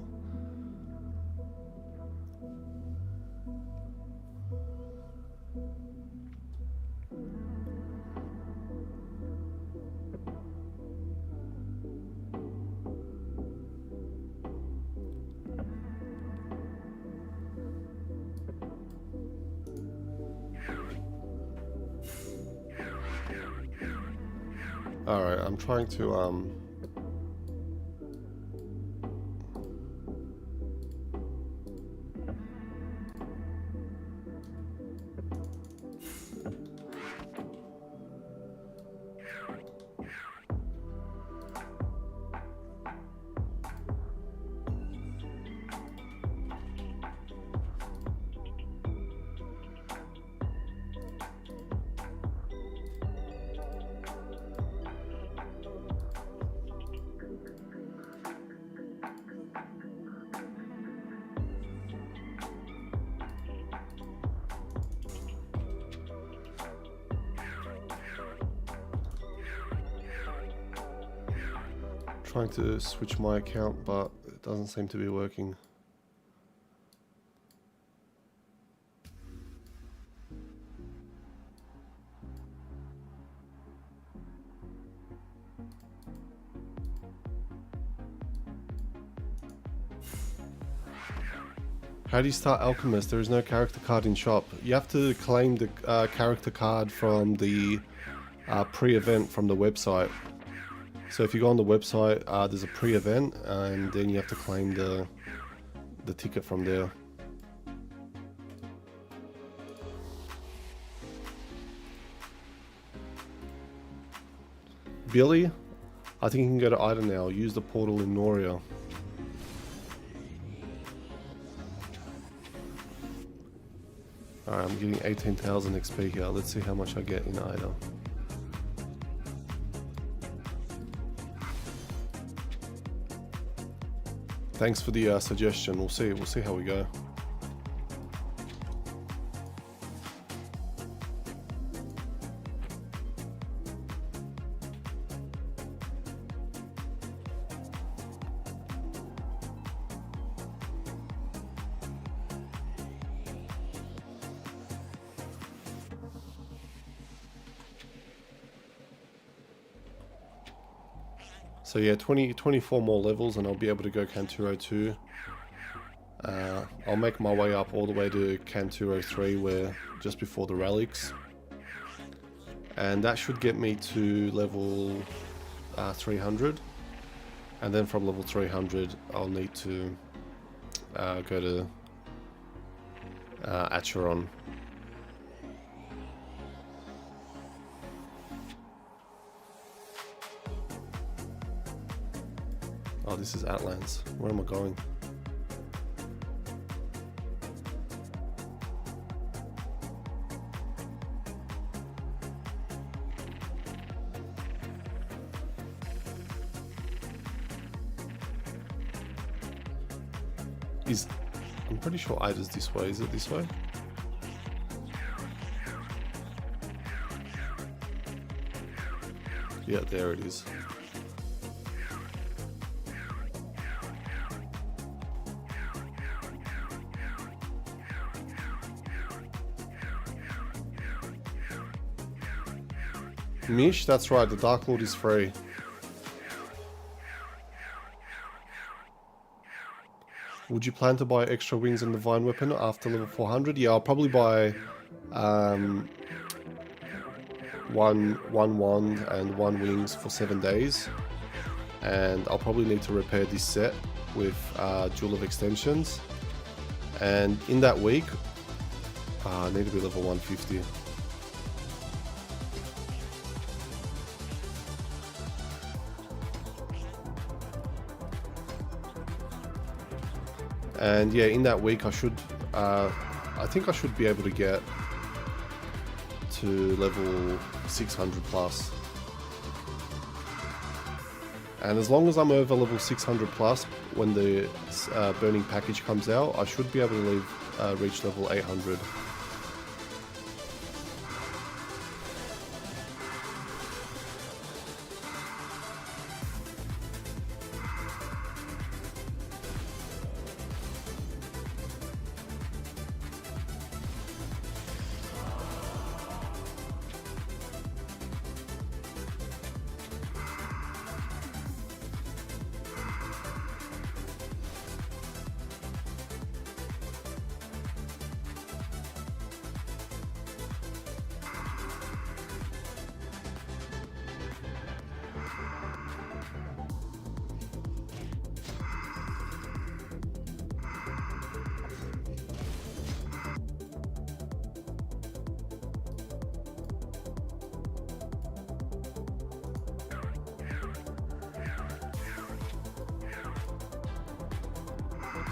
Alright, I'm trying to switch my account, but it doesn't seem to be working. How do you start Alchemist? There is no character card in shop. You have to claim the character card from the pre-event from the website. So if you go on the website, there's a pre-event, and then you have to claim the ticket from there. Billy, I think you can go to Ida now. Use the portal in Noria. Alright, I'm getting 18,000 XP here. Let's see how much I get in Ida. Thanks for the suggestion. We'll see how we go. So yeah, 24 more levels and I'll be able to go Canturo 2. I'll make my way up all the way to Canturo 3, where just before the relics. And that should get me to level 300. And then from level 300, I'll need to go to Acheron. Oh, this is Outlands. Where am I going? I'm pretty sure Ida's this way. Is it this way? Yeah, there it is. Mish, that's right, the Dark Lord is free. Would you plan to buy extra wings and divine weapon after level 400? Yeah, I'll probably buy one wand and 1 wings for 7 days, and I'll probably need to repair this set with Jewel of Extensions, and in that week I need to be level 150. And yeah, in that week I think I should be able to get to level 600 plus. And as long as I'm over level 600 plus when the burning package comes out, I should be able to reach level 800.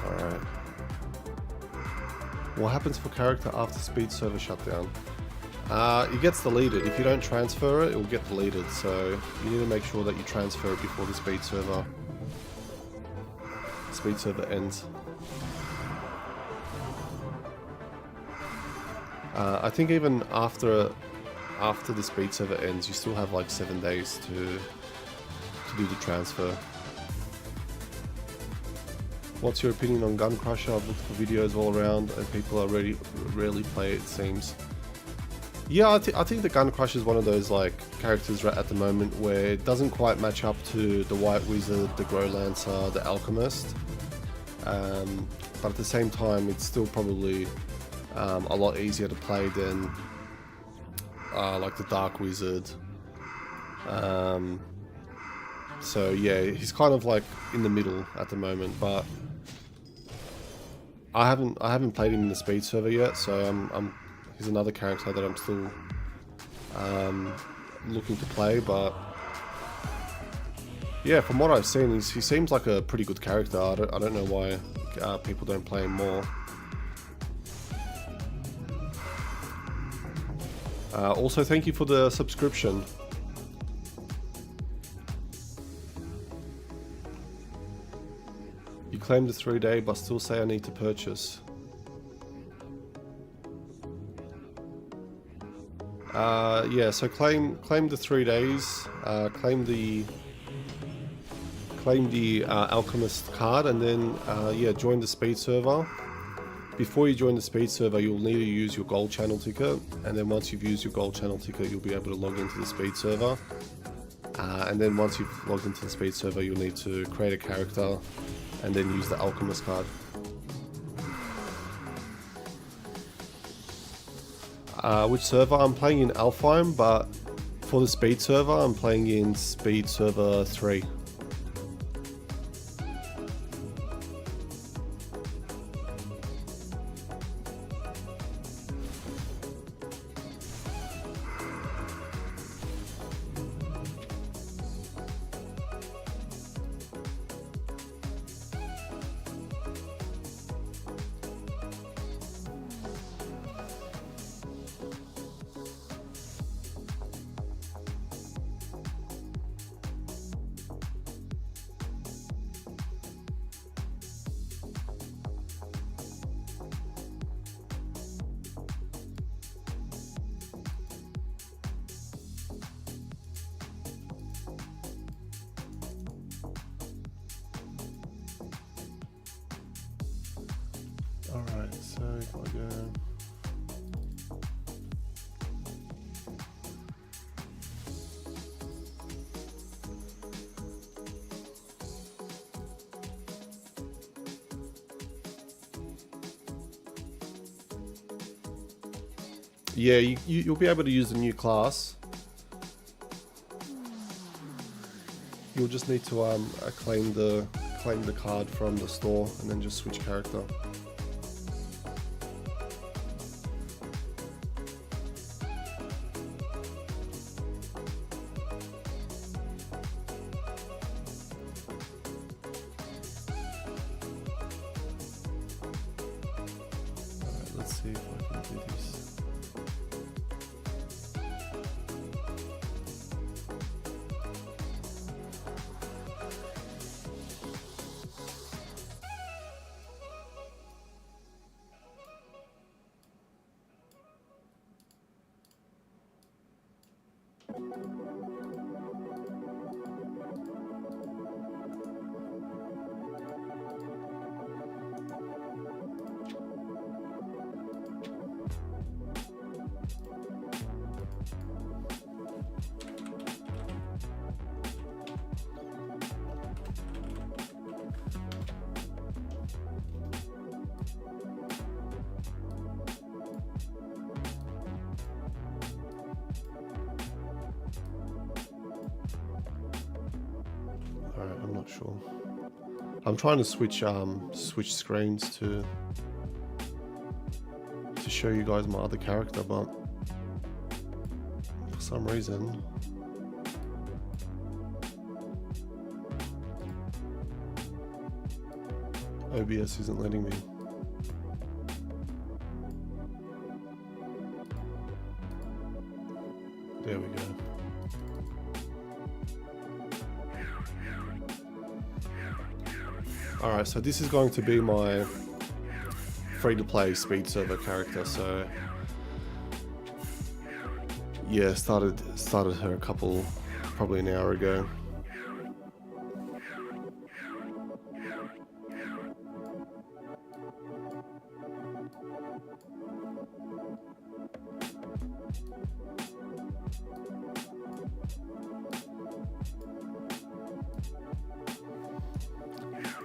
Alright. What happens for character after speed server shutdown? It gets deleted. If you don't transfer it will get deleted, so you need to make sure that you transfer it before the speed server ends. I think even after the speed server ends, you still have like 7 days to do the transfer. What's your opinion on Gun Crusher? I've looked for videos all around and people are rarely play it seems. Yeah, I think the Gun Crusher is one of those like characters right at the moment where it doesn't quite match up to the White Wizard, the Grow Lancer, the Alchemist. But at the same time, it's still probably a lot easier to play than like the Dark Wizard. So yeah, he's kind of like in the middle at the moment, but I haven't played him in the speed server yet, so he's another character that I'm still looking to play. But yeah, from what I've seen, he seems like a pretty good character. I don't know why people don't play him more. Also, thank you for the subscription. You claim the 3-day, but still say I need to purchase. Yeah, so claim the 3 days, claim the Alchemist card, and then yeah, join the speed server. Before you join the speed server, you'll need to use your gold channel ticket, and then once you've used your gold channel ticket, you'll be able to log into the speed server. And then once you've logged into the speed server, you'll need to create a character and then use the Alchemist card. Which server? I'm playing in Alfheim, but for the speed server, I'm playing in speed server 3. Alright, so if I go... Yeah, you'll be able to use the new class. you'll just need to claim the card from the store and then just switch character. Alright, let's see if I can do this. Alright, I'm not sure. I'm trying to switch screens to show you guys my other character, but for some reason OBS isn't letting me. There we go. Alright, so this is going to be my free-to-play speed server character, so yeah, started her probably an hour ago.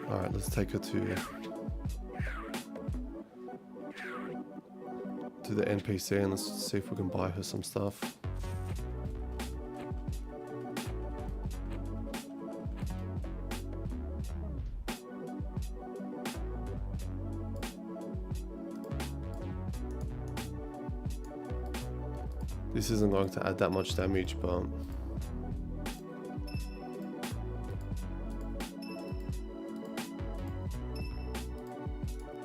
Alright, let's take her to the NPC and let's see if we can buy her some stuff. This isn't going to add that much damage, but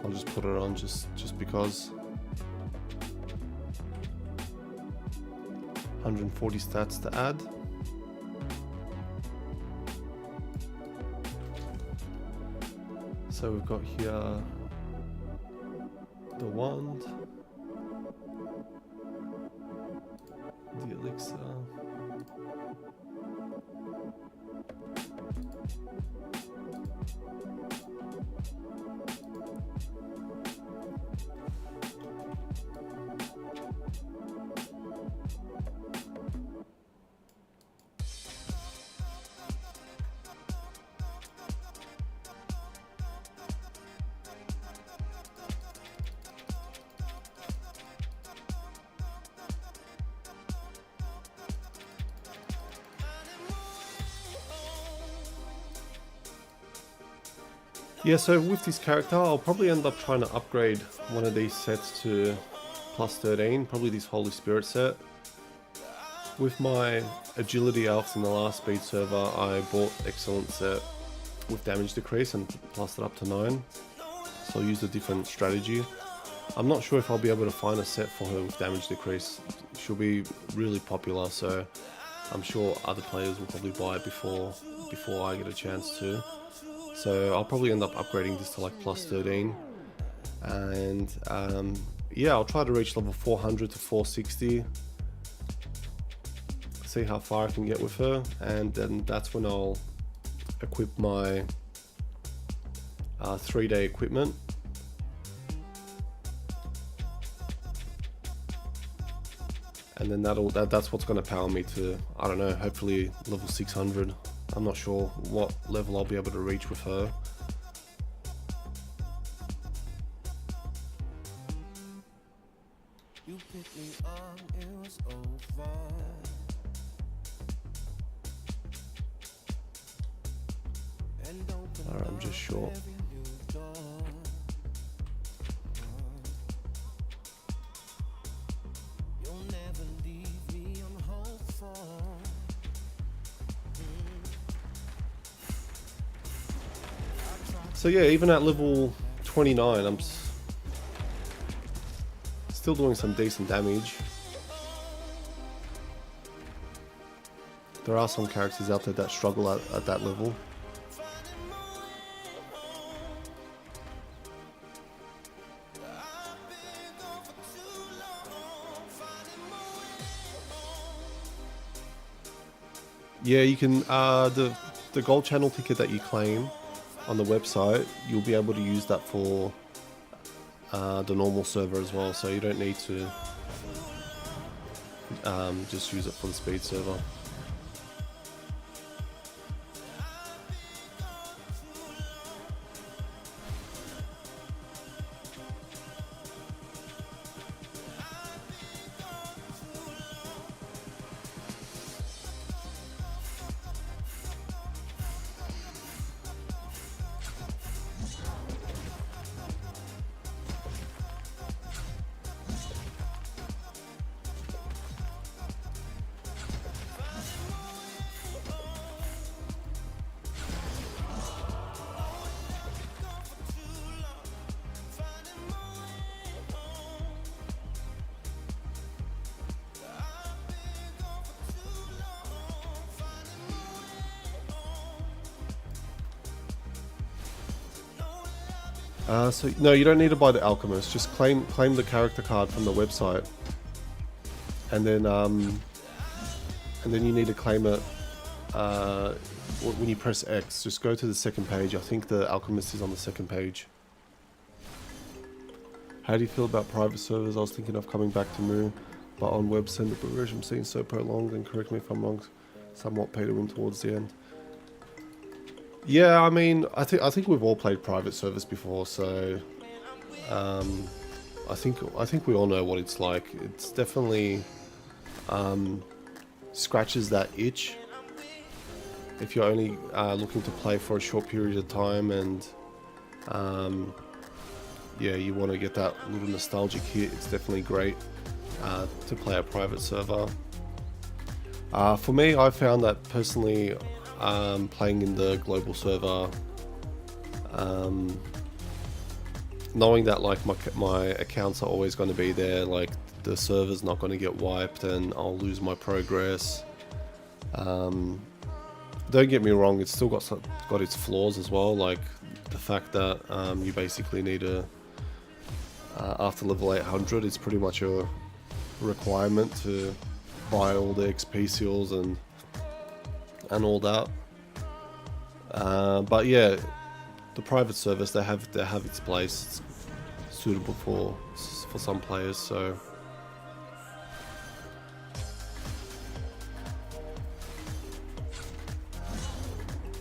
I'll just put it on just because. 140 stats to add. So we've got here the wand, the elixir, yeah, so with this character, I'll probably end up trying to upgrade one of these sets to plus 13, probably this Holy Spirit set. With my agility elves in the last speed server, I bought Excellent set with damage decrease and plus it up to 9. So I'll use a different strategy. I'm not sure if I'll be able to find a set for her with damage decrease. She'll be really popular, so I'm sure other players will probably buy it before I get a chance to. So I'll probably end up upgrading this to like plus 13, and yeah, I'll try to reach level 400 to 460, see how far I can get with her, and then that's when I'll equip my 3-day equipment. And then that's what's going to power me to, I don't know, hopefully level 600. I'm not sure what level I'll be able to reach with her. You picked me up, it was over. I'm just short. So yeah, even at level 29, I'm still doing some decent damage. There are some characters out there that struggle at that level. Yeah, you can, the gold channel ticket that you claim on the website, you'll be able to use that for the normal server as well, so you don't need to just use it for the speed server. So no, you don't need to buy the Alchemist. Just claim the character card from the website, and then you need to claim it when you press X. Just go to the second page. I think the Alchemist is on the second page. How do you feel about private servers? I was thinking of coming back to Moo, but on web send the progression seems so prolonged. And correct me if I'm wrong. Somewhat pay to win towards the end. Yeah, I mean, I think we've all played private service before, so I think we all know what it's like. It's definitely scratches that itch if you're only looking to play for a short period of time, and yeah, you want to get that little nostalgic hit. It's definitely great to play a private server. For me, I found that personally, playing in the global server, knowing that like my accounts are always going to be there, like the server's not going to get wiped and I'll lose my progress. Don't get me wrong, it's still got its flaws as well, like the fact that you basically need to after level 800 it's pretty much a requirement to buy all the XP seals and all that. But yeah, the private service, they have its place. It's suitable for some players. So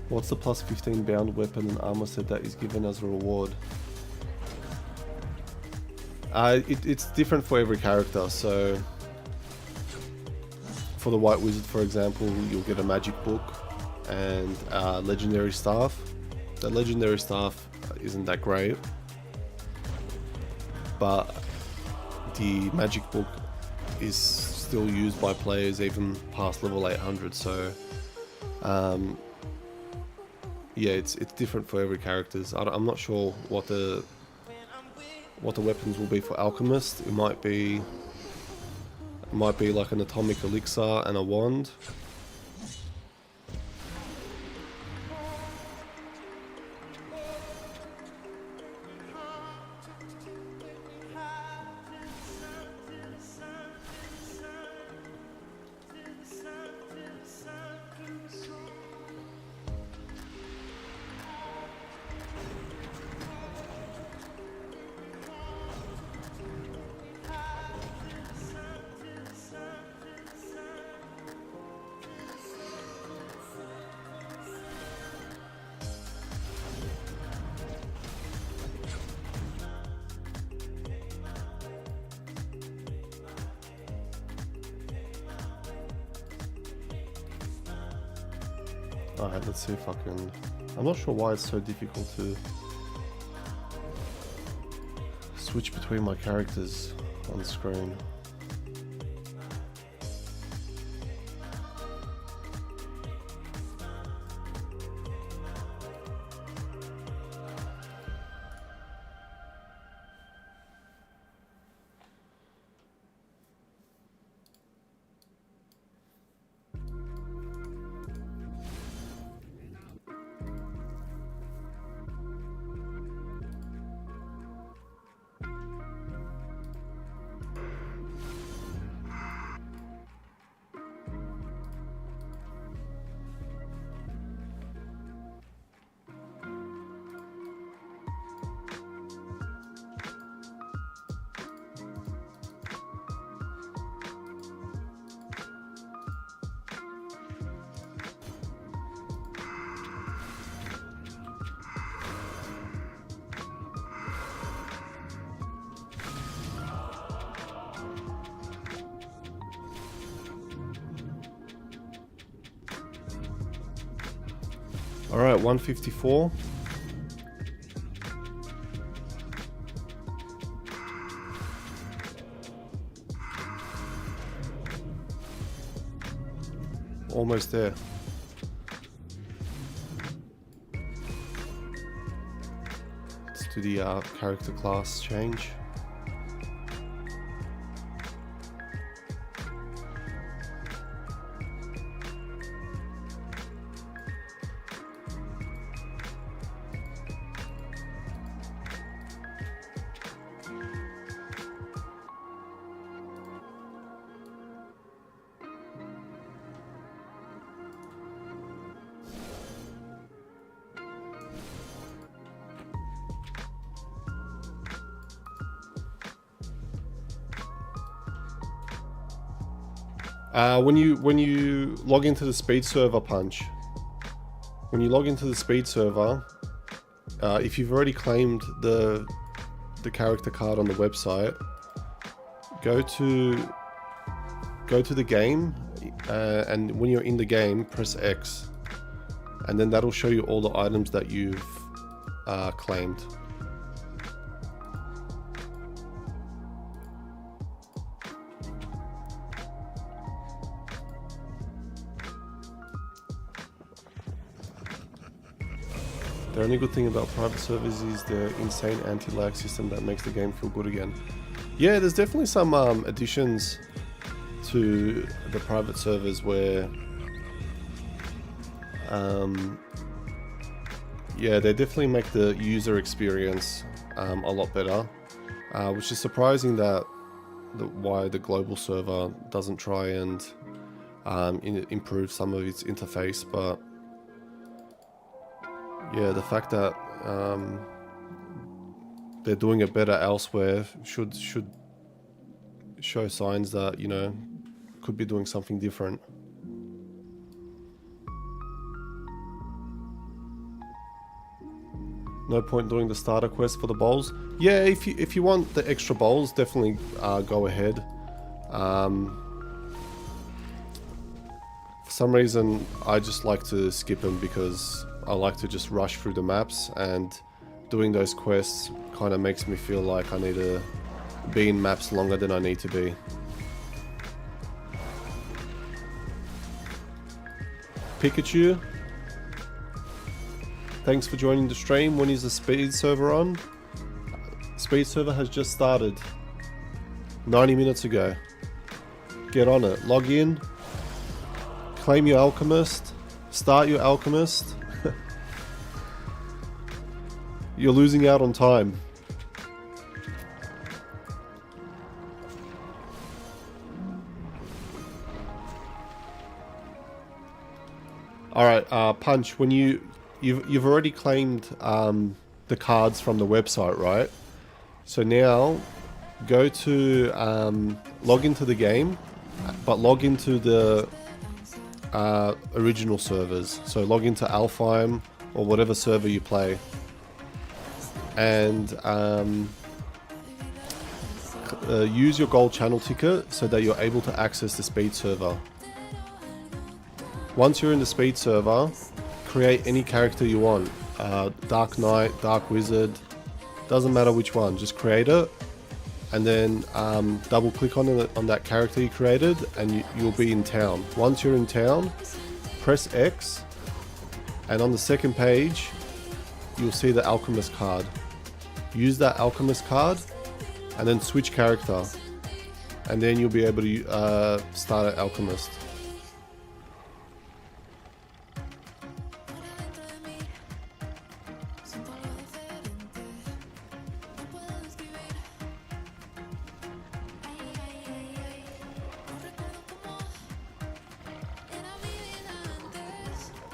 what's the plus 15 bound weapon and armor set that is given as a reward? It's different for every character. So for the White Wizard, for example, you'll get a magic book and legendary staff. The legendary staff isn't that great, but the magic book is still used by players even past level 800. So yeah, it's different for every characters. I'm not sure what the weapons will be for Alchemist. It might be like an atomic elixir and a wand. Alright, let's see if I can I'm not sure why it's so difficult to switch between my characters on the screen. Alright, 154. Almost there. Let's do the character class change. When you log into the speed server, Punch, when you log into the speed server, if you've already claimed the character card on the website, go to the game, and when you're in the game, press X, and then that'll show you all the items that you've claimed. The only good thing about private servers is the insane anti-lag system that makes the game feel good again. Yeah, there's definitely some additions to the private servers where, yeah, they definitely make the user experience a lot better, which is surprising that why the global server doesn't try and improve some of its interface, but yeah, the fact that they're doing it better elsewhere should show signs that, you know, could be doing something different. No point doing the starter quest for the bowls. Yeah, if you want the extra bowls, definitely go ahead. For some reason, I just like to skip them because I like to just rush through the maps, and doing those quests kind of makes me feel like I need to be in maps longer than I need to be. Pikachu, thanks for joining the stream. When is the speed server on? Speed server has just started 90 minutes ago. Get on it. Log in. Claim your Alchemist. Start your Alchemist. You're losing out on time. Alright, Punch, when you've already claimed the cards from the website, right? So now go to log into the game, but log into the original servers. So log into Alfheim or whatever server you play, and use your gold channel ticket so that you're able to access the speed server. Once you're in the speed server, create any character you want. Dark Knight, Dark Wizard, doesn't matter which one, just create it. And then double click on that character you created, and you'll be in town. Once you're in town, press X, and on the second page, you'll see the Alchemist card. Use that Alchemist card, and then switch character, and then you'll be able to start at Alchemist.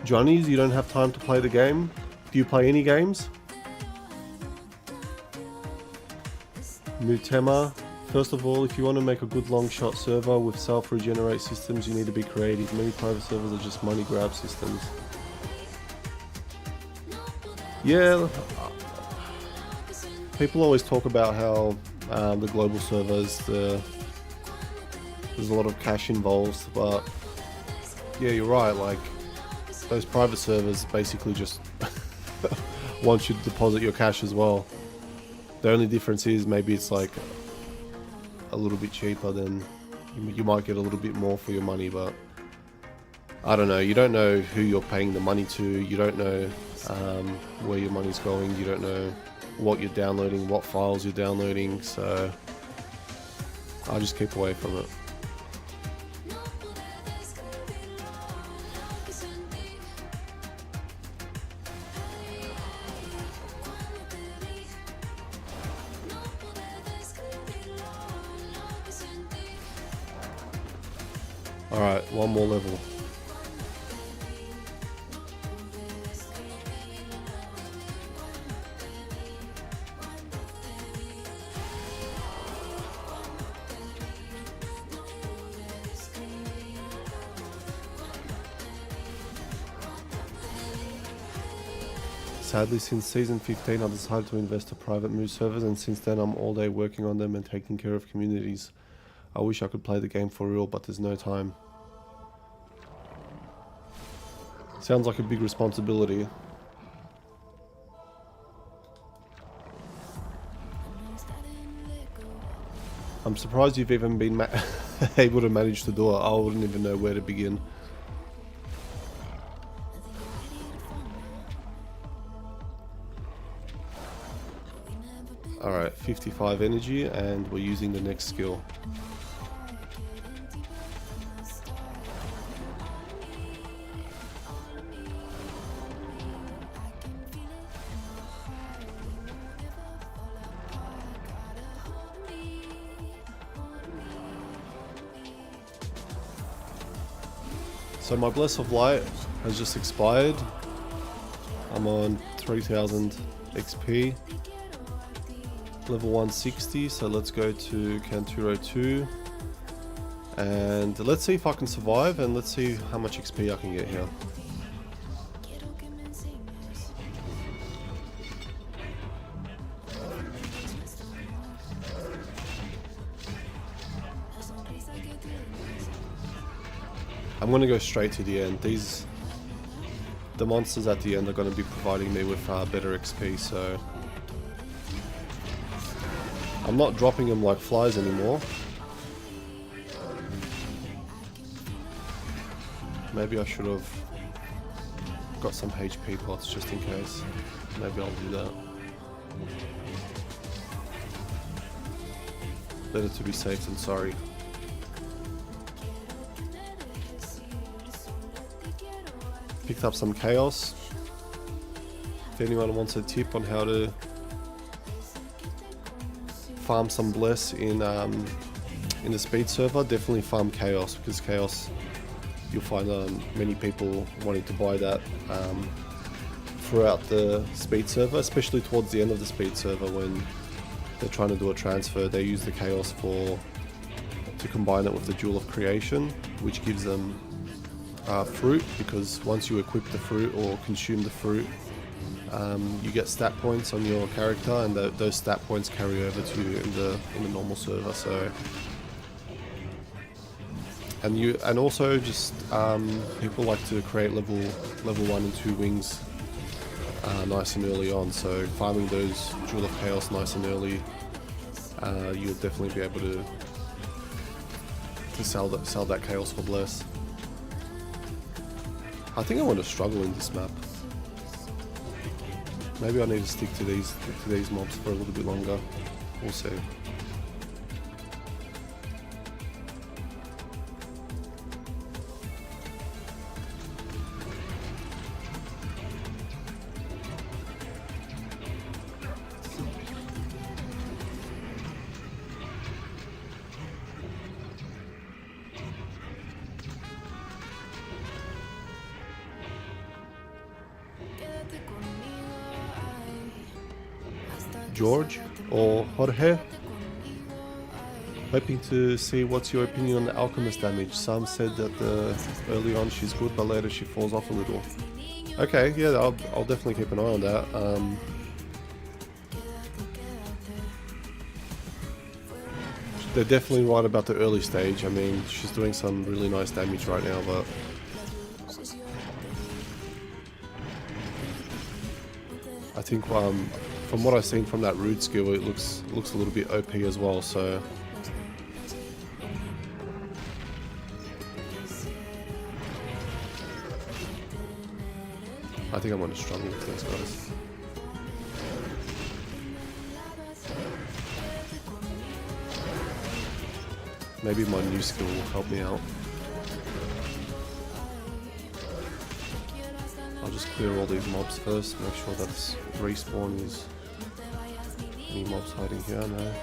Johnny's, you don't have time to play the game? Do you play any games? Mutema, first of all, if you want to make a good long shot server with self-regenerate systems, you need to be creative. Many private servers are just money grab systems. Yeah, people always talk about how the global servers, there's a lot of cash involved, but yeah, you're right, like, those private servers basically just want you to deposit your cash as well. The only difference is maybe it's like a little bit cheaper, then you might get a little bit more for your money, but I don't know. You don't know who you're paying the money to, you don't know where your money's going, you don't know what you're downloading, what files you're downloading, so I just keep away from it. Alright, one more level. Sadly, since season 15 I decided to invest to private Moose servers, and since then I'm all day working on them and taking care of communities. I wish I could play the game for real, but there's no time. Sounds like a big responsibility. I'm surprised you've even been able to manage to do it. I wouldn't even know where to begin. Alright, 55 energy, and we're using the next skill. So my Bless of Light has just expired. I'm on 3000 XP. Level 160, so let's go to Canturo 2. And let's see if I can survive, and let's see how much XP I can get here. I'm going to go straight to the end. The monsters at the end are going to be providing me with better XP, so I'm not dropping them like flies anymore. Maybe I should have got some HP pots just in case. Maybe I'll do that. Better to be safe than sorry. Picked up some chaos. If anyone wants a tip on how to farm some bless in the speed server, definitely farm chaos, because chaos, you'll find many people wanting to buy that throughout the speed server, especially towards the end of the speed server when they're trying to do a transfer. They use the chaos to combine it with the Jewel of Creation, which gives them fruit, because once you equip the fruit or consume the fruit, you get stat points on your character, and those stat points carry over to you in the normal server. So And also just people like to create level 1 and 2 wings nice and early on. So farming those Jewel of Chaos nice and early, you'll definitely be able to sell that Chaos for less. I think I want to struggle in this map. Maybe I need to stick to these mobs for a little bit longer. We'll see. George or Jorge, hoping to see what's your opinion on the Alchemist damage. Some said that early on she's good, but later she falls off a little. Okay, yeah, I'll definitely keep an eye on that. They're definitely right about the early stage. I mean, she's doing some really nice damage right now, but I think from what I've seen from that root skill, it looks a little bit OP as well. So I think I'm going to struggle with those guys. Maybe my new skill will help me out. I'll just clear all these mobs first, make sure that respawn is... Any mobs hiding here? No.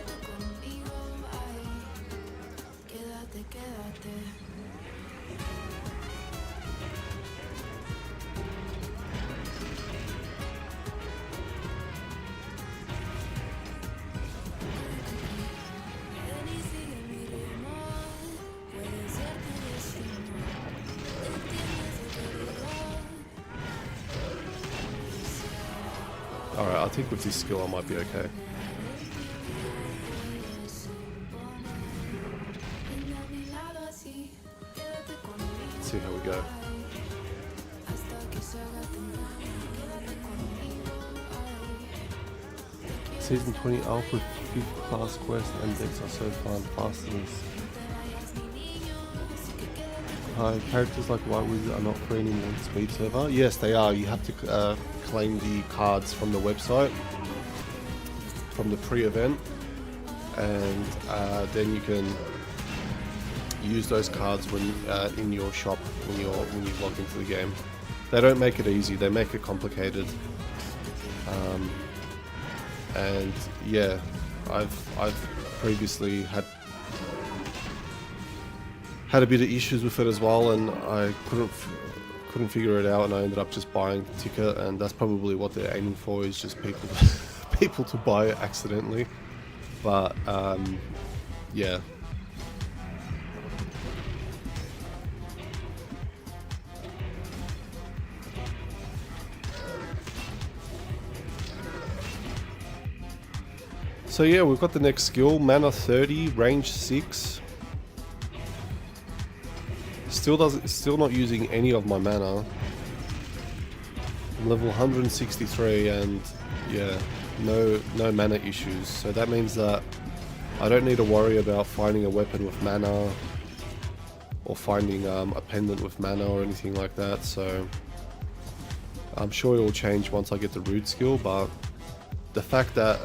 Alright, I think with this skill I might be okay. Let's see how we go. Season 20 Alpha 5th class quest and decks are so far faster than characters like White Wizard are not free anymore on Speed server. Yes, they are. You have to claim the cards from the website, from the pre-event, and then you can use those cards when in your shop when you log into the game. They don't make it easy. They make it complicated. And yeah, I've previously had a bit of issues with it as well, and I couldn't figure it out, and I ended up just buying the ticket, and that's probably what they're aiming for, is just people to buy it accidentally. But yeah. So yeah, we've got the next skill, mana 30, range 6. Still not using any of my mana. I'm level 163, and yeah, no mana issues. So that means that I don't need to worry about finding a weapon with mana, or finding a pendant with mana or anything like that. So I'm sure it will change once I get the root skill, but the fact that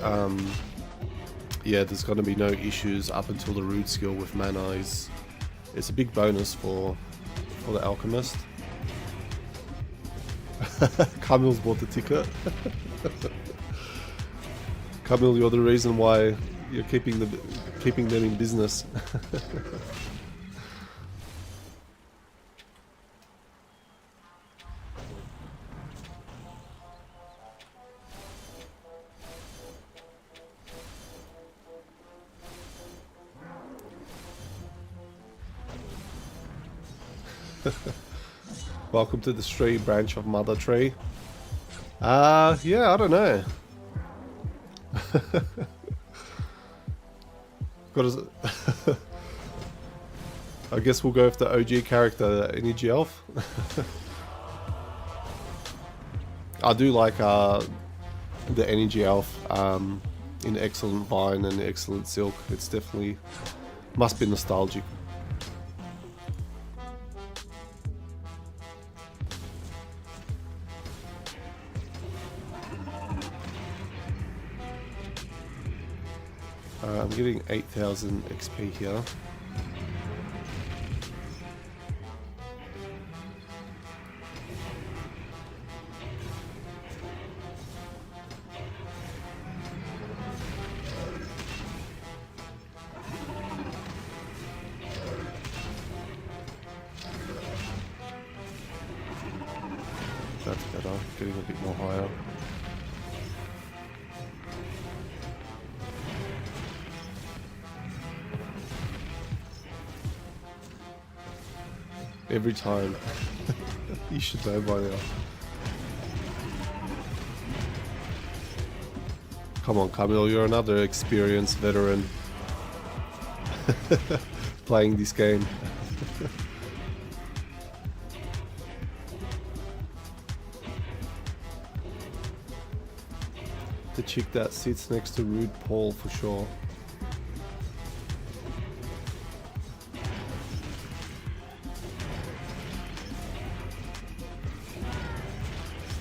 yeah, there's going to be no issues up until the root skill with mana it's a big bonus for the Alchemist. Camille's bought the ticket. Camille, you're the reason why you're keeping them in business. Welcome to the tree branch of Mother Tree. Yeah, I don't know. I guess we'll go with the OG character, Energy Elf. I do like the Energy Elf in Excellent Vine and Excellent Silk. It's definitely must be nostalgic. I'm getting 8,000 XP here. That's better, getting a bit more higher. Every time. You should know by now. Come on, Camille, you're another experienced veteran playing this game. The chick that sits next to Rude Paul for sure.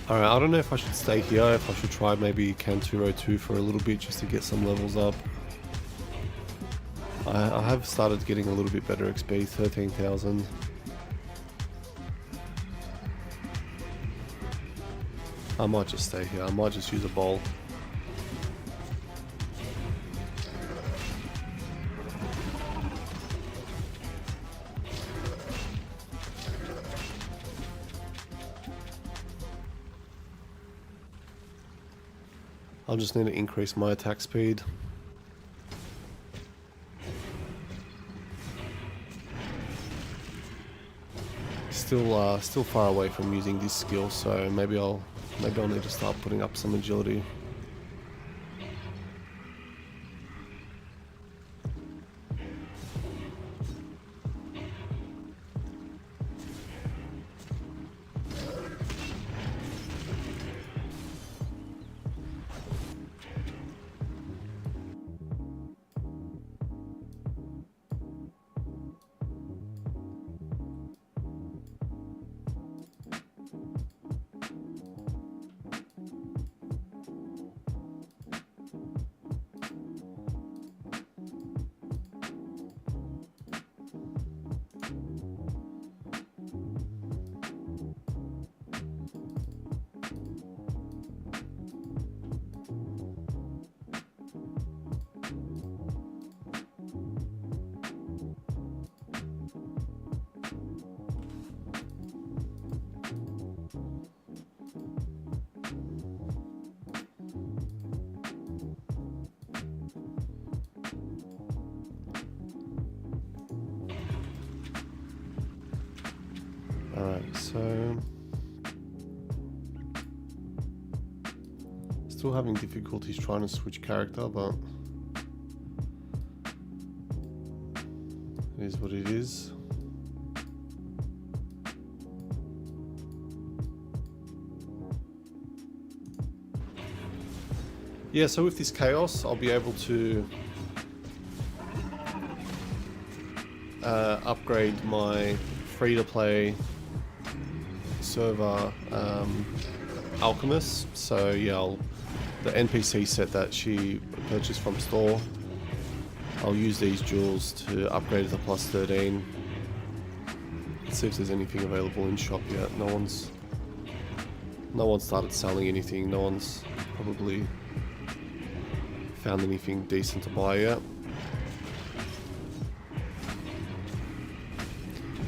Alright, I don't know if I should stay here, if I should try maybe Kanturo 2 for a little bit just to get some levels up. I have started getting a little bit better XP, 13,000. I might just stay here, I might just use a bowl. I'll just need to increase my attack speed. Still far away from using this skill, so maybe I'll need to start putting up some agility. Alright, so still having difficulties trying to switch character, but it is what it is. Yeah, so with this chaos, I'll be able to upgrade my free-to-play server Alchemist. So yeah, the NPC set that she purchased from store, I'll use these jewels to upgrade it to plus 13. Let's see if there's anything available in shop yet. No one's started selling anything. No one's probably found anything decent to buy yet.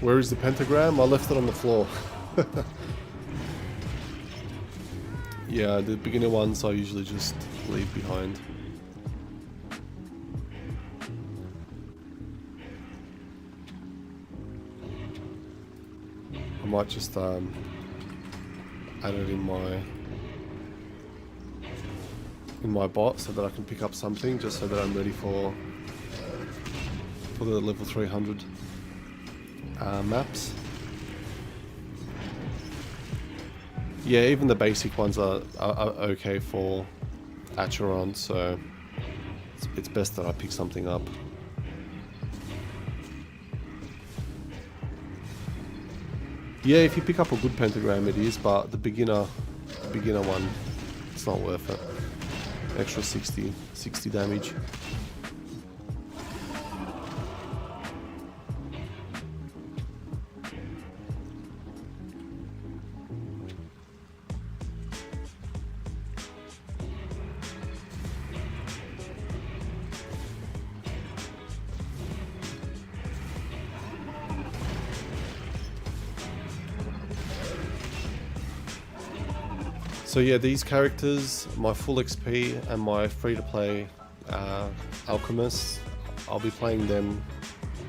Where is the pentagram? I left it on the floor. Yeah, the beginner ones I usually just leave behind. I might just add it in my bot so that I can pick up something, just so that I'm ready for the level 300. maps. Yeah, even the basic ones are okay for Acheron, so it's best that I pick something up. Yeah, if you pick up a good pentagram it is, but the beginner one, it's not worth it. Extra 60 damage. So yeah, these characters, my full XP and my free-to-play Alchemist, I'll be playing them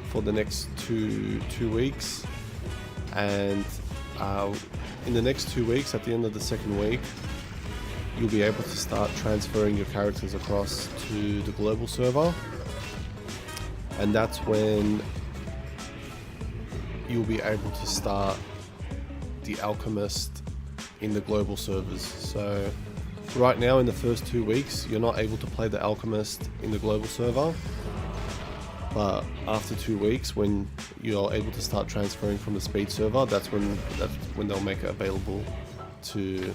for the next two weeks, and in the next 2 weeks, at the end of the second week, you'll be able to start transferring your characters across to the global server, and that's when you'll be able to start the Alchemist in the global servers. So right now in the first 2 weeks you're not able to play the Alchemist in the global server, but after 2 weeks when you're able to start transferring from the speed server, that's when they'll make it available to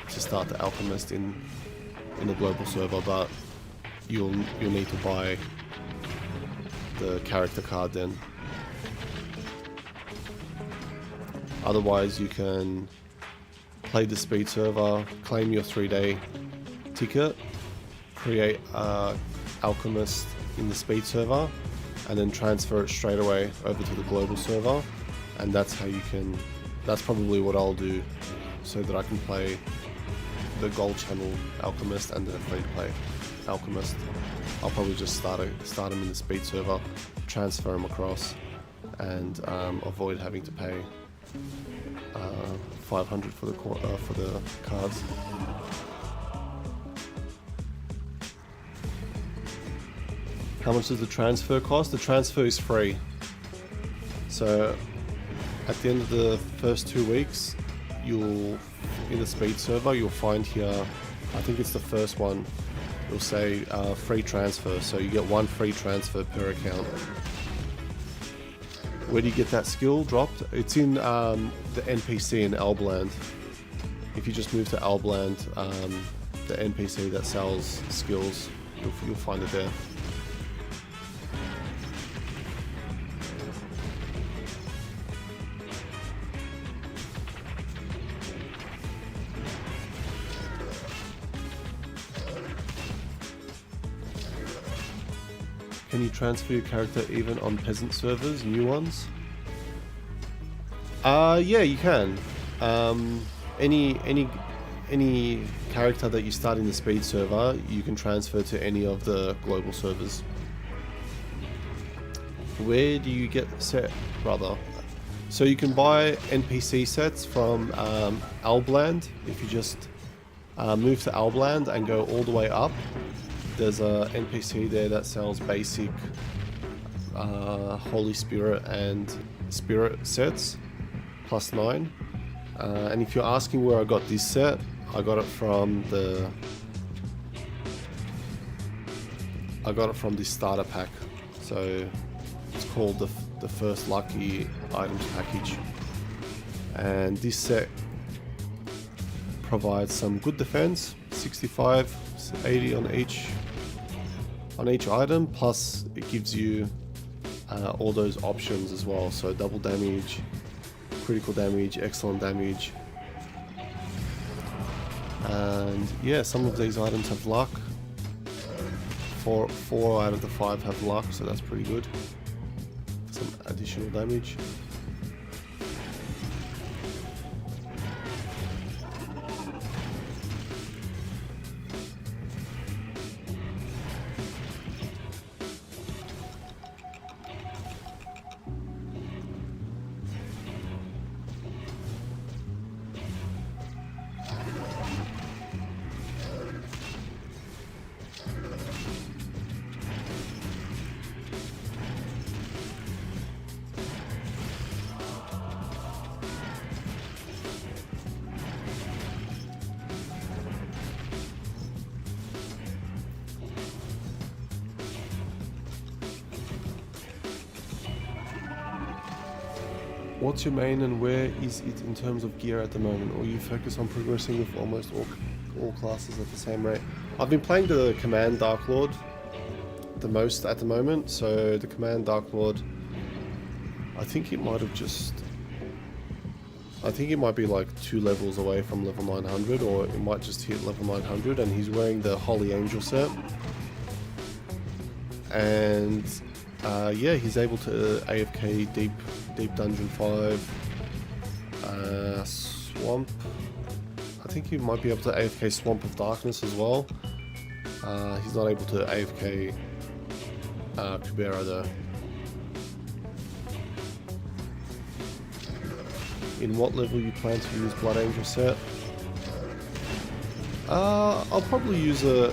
start the Alchemist in the global server, but you'll need to buy the character card then. Otherwise you can play the speed server, claim your 3-day ticket, create Alchemist in the speed server, and then transfer it straight away over to the global server, and that's how you can, that's probably what I'll do so that I can play the gold channel Alchemist and the free to play Alchemist. I'll probably just start them in the speed server, transfer them across, and avoid having to pay 500 for the cards. How much does the transfer cost? The transfer is free. So at the end of the first 2 weeks, in the speed server, you'll find here, I think it's the first one, it'll say free transfer. So you get 1 free transfer per account. Where do you get that skill dropped? It's in the NPC in Albland. If you just move to Albland, the NPC that sells skills, you'll find it there. Can you transfer your character even on peasant servers, new ones? Yeah, you can. Any character that you start in the speed server, you can transfer to any of the global servers. Where do you get set, brother? So you can buy NPC sets from Albland. If you just move to Albland and go all the way up, there's a NPC there that sells basic Holy Spirit and Spirit sets, +9. And if you're asking where I got this set, I got it from this starter pack. So it's called the First Lucky Items package. And this set provides some good defense, 65, 80 on each item, plus it gives you all those options as well, so double damage, critical damage, excellent damage, and yeah, some of these items have luck. Four out of the 5 have luck, so that's pretty good. Some additional damage. What's your main and where is it in terms of gear at the moment? Or you focus on progressing with almost all classes at the same rate? I've been playing the Command Dark Lord the most at the moment. So the Command Dark Lord, I think it might be like 2 levels away from level 900, or it might just hit level 900, and he's wearing the Holy Angel set. And yeah, he's able to AFK deep Dungeon 5, Swamp. I think he might be able to AFK Swamp of Darkness as well. He's not able to AFK Kubera though. In what level you plan to use Blood Angel set? I'll probably use a...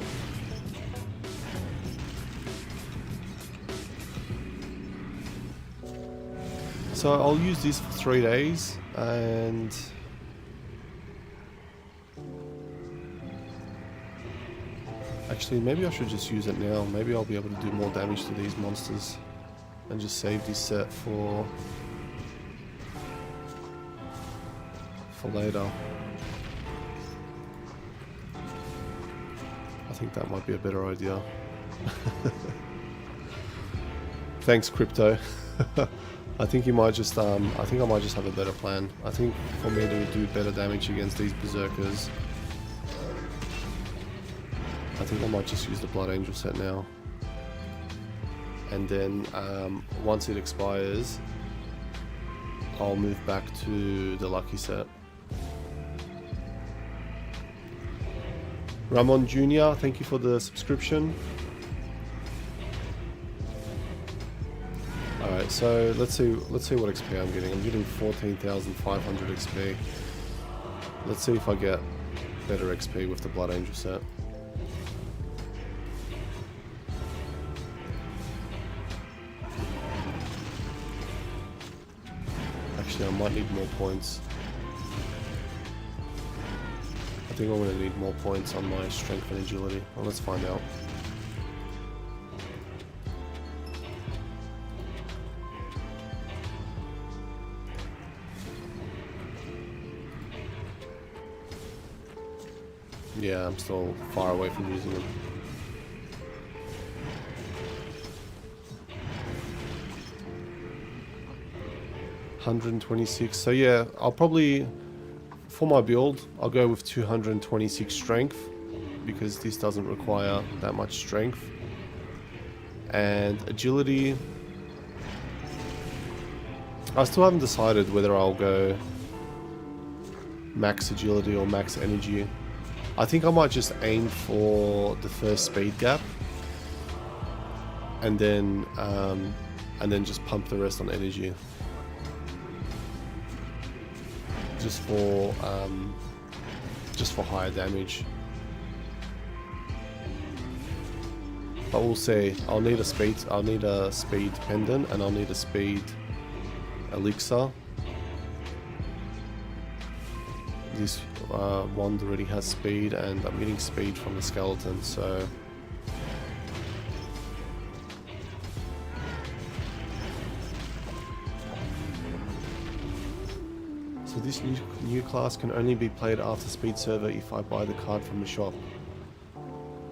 So I'll use this for 3 days, and... Actually, maybe I should just use it now. Maybe I'll be able to do more damage to these monsters and just save this set for later. I think that might be a better idea. Thanks, Crypto. I think you might just I think I might just have a better plan. I think for me to do better damage against these berserkers, I think I might just use the Blood Angel set now. And then once it expires, I'll move back to the Lucky set. Ramon Jr., thank you for the subscription. Alright, so let's see what XP I'm getting. I'm getting 14,500 XP. Let's see if I get better XP with the Blood Angel set. Actually, I might need more points. I think I'm going to need more points on my strength and agility. Well, let's find out. Yeah, I'm still far away from using them. $126. So yeah, I'll probably, for my build, I'll go with 226 strength, because this doesn't require that much strength. And agility, I still haven't decided whether I'll go max agility or max energy. I think I might just aim for the first speed gap, and then just pump the rest on energy, just for higher damage. But we'll see. I'll need a speed pendant, and I'll need a speed elixir. This wand already has speed, and I'm getting speed from the skeleton, so this new class can only be played after speed server if I buy the card from the shop.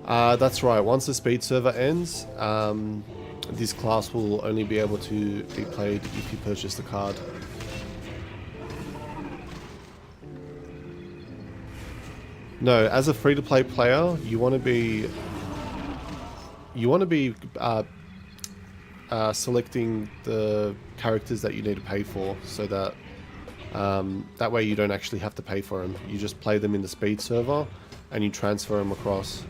That's right, once the speed server ends, this class will only be able to be played if you purchase the card. No, as a free-to-play player, you want to be selecting the characters that you need to pay for, so that that way you don't actually have to pay for them. You just play them in the speed server, and you transfer them across.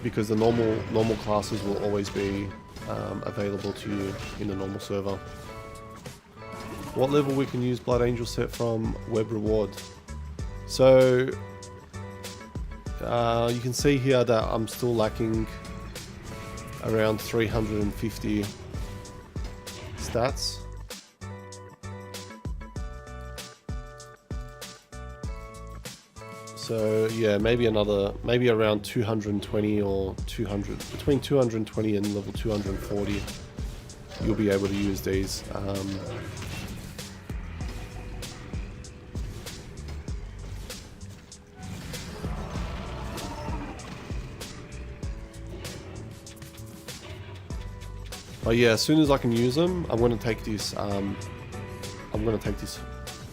Because the normal classes will always be available to you in the normal server. What level we can use Blood Angel set from web reward? So you can see here that I'm still lacking around 350 stats. So yeah, maybe around 220 or 200, between 220 and level 240. you'll be able to use these. But yeah, as soon as I can use them, I'm going to take this. I'm going to take this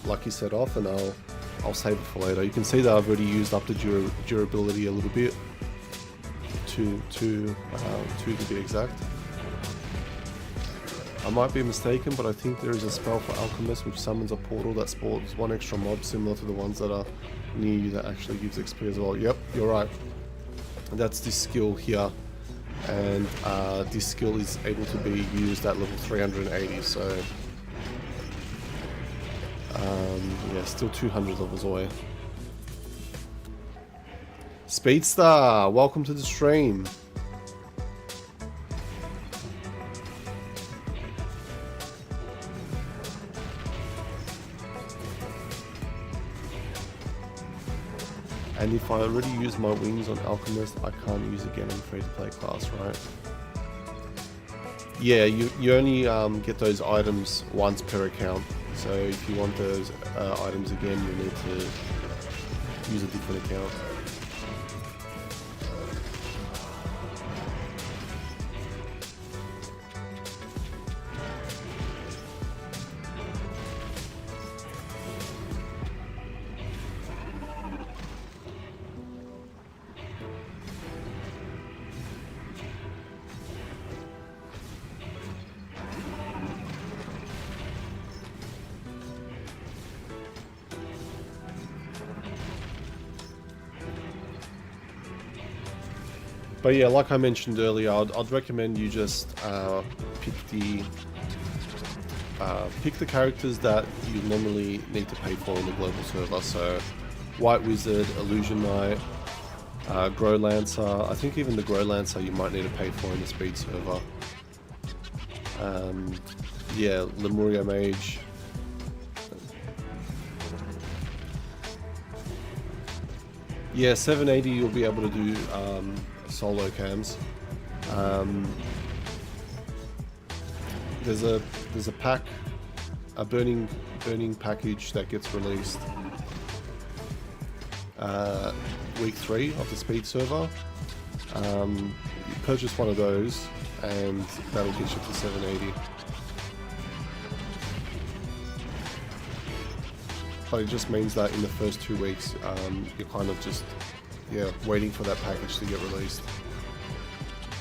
lucky set off, and I'll save it for later. You can see that I've already used up the durability a little bit. Two to be exact. I might be mistaken, but I think there is a spell for Alchemist which summons a portal that spawns one extra mob similar to the ones that are near you that actually gives XP as well. Yep, you're right. That's this skill here, and this skill is able to be used at level 380, so yeah, still 200 levels away. Speedstar, welcome to the stream. And if I already use my wings on Alchemist, I can't use again in free-to-play class, right? Yeah, you only get those items once per account. So if you want those items again, you need to use a different account. But yeah, like I mentioned earlier, I'd recommend you just pick the characters that you normally need to pay for in the global server. So White Wizard, Illusion Knight, Grow Lancer. I think even the Grow Lancer you might need to pay for in the speed server. Yeah, Lemuria Mage. Yeah, 780 you'll be able to do solo cams. There's a pack, a burning package that gets released week 3 of the speed server. You purchase one of those and that'll get you to 780. But it just means that in the first 2 weeks you're kind of just waiting for that package to get released.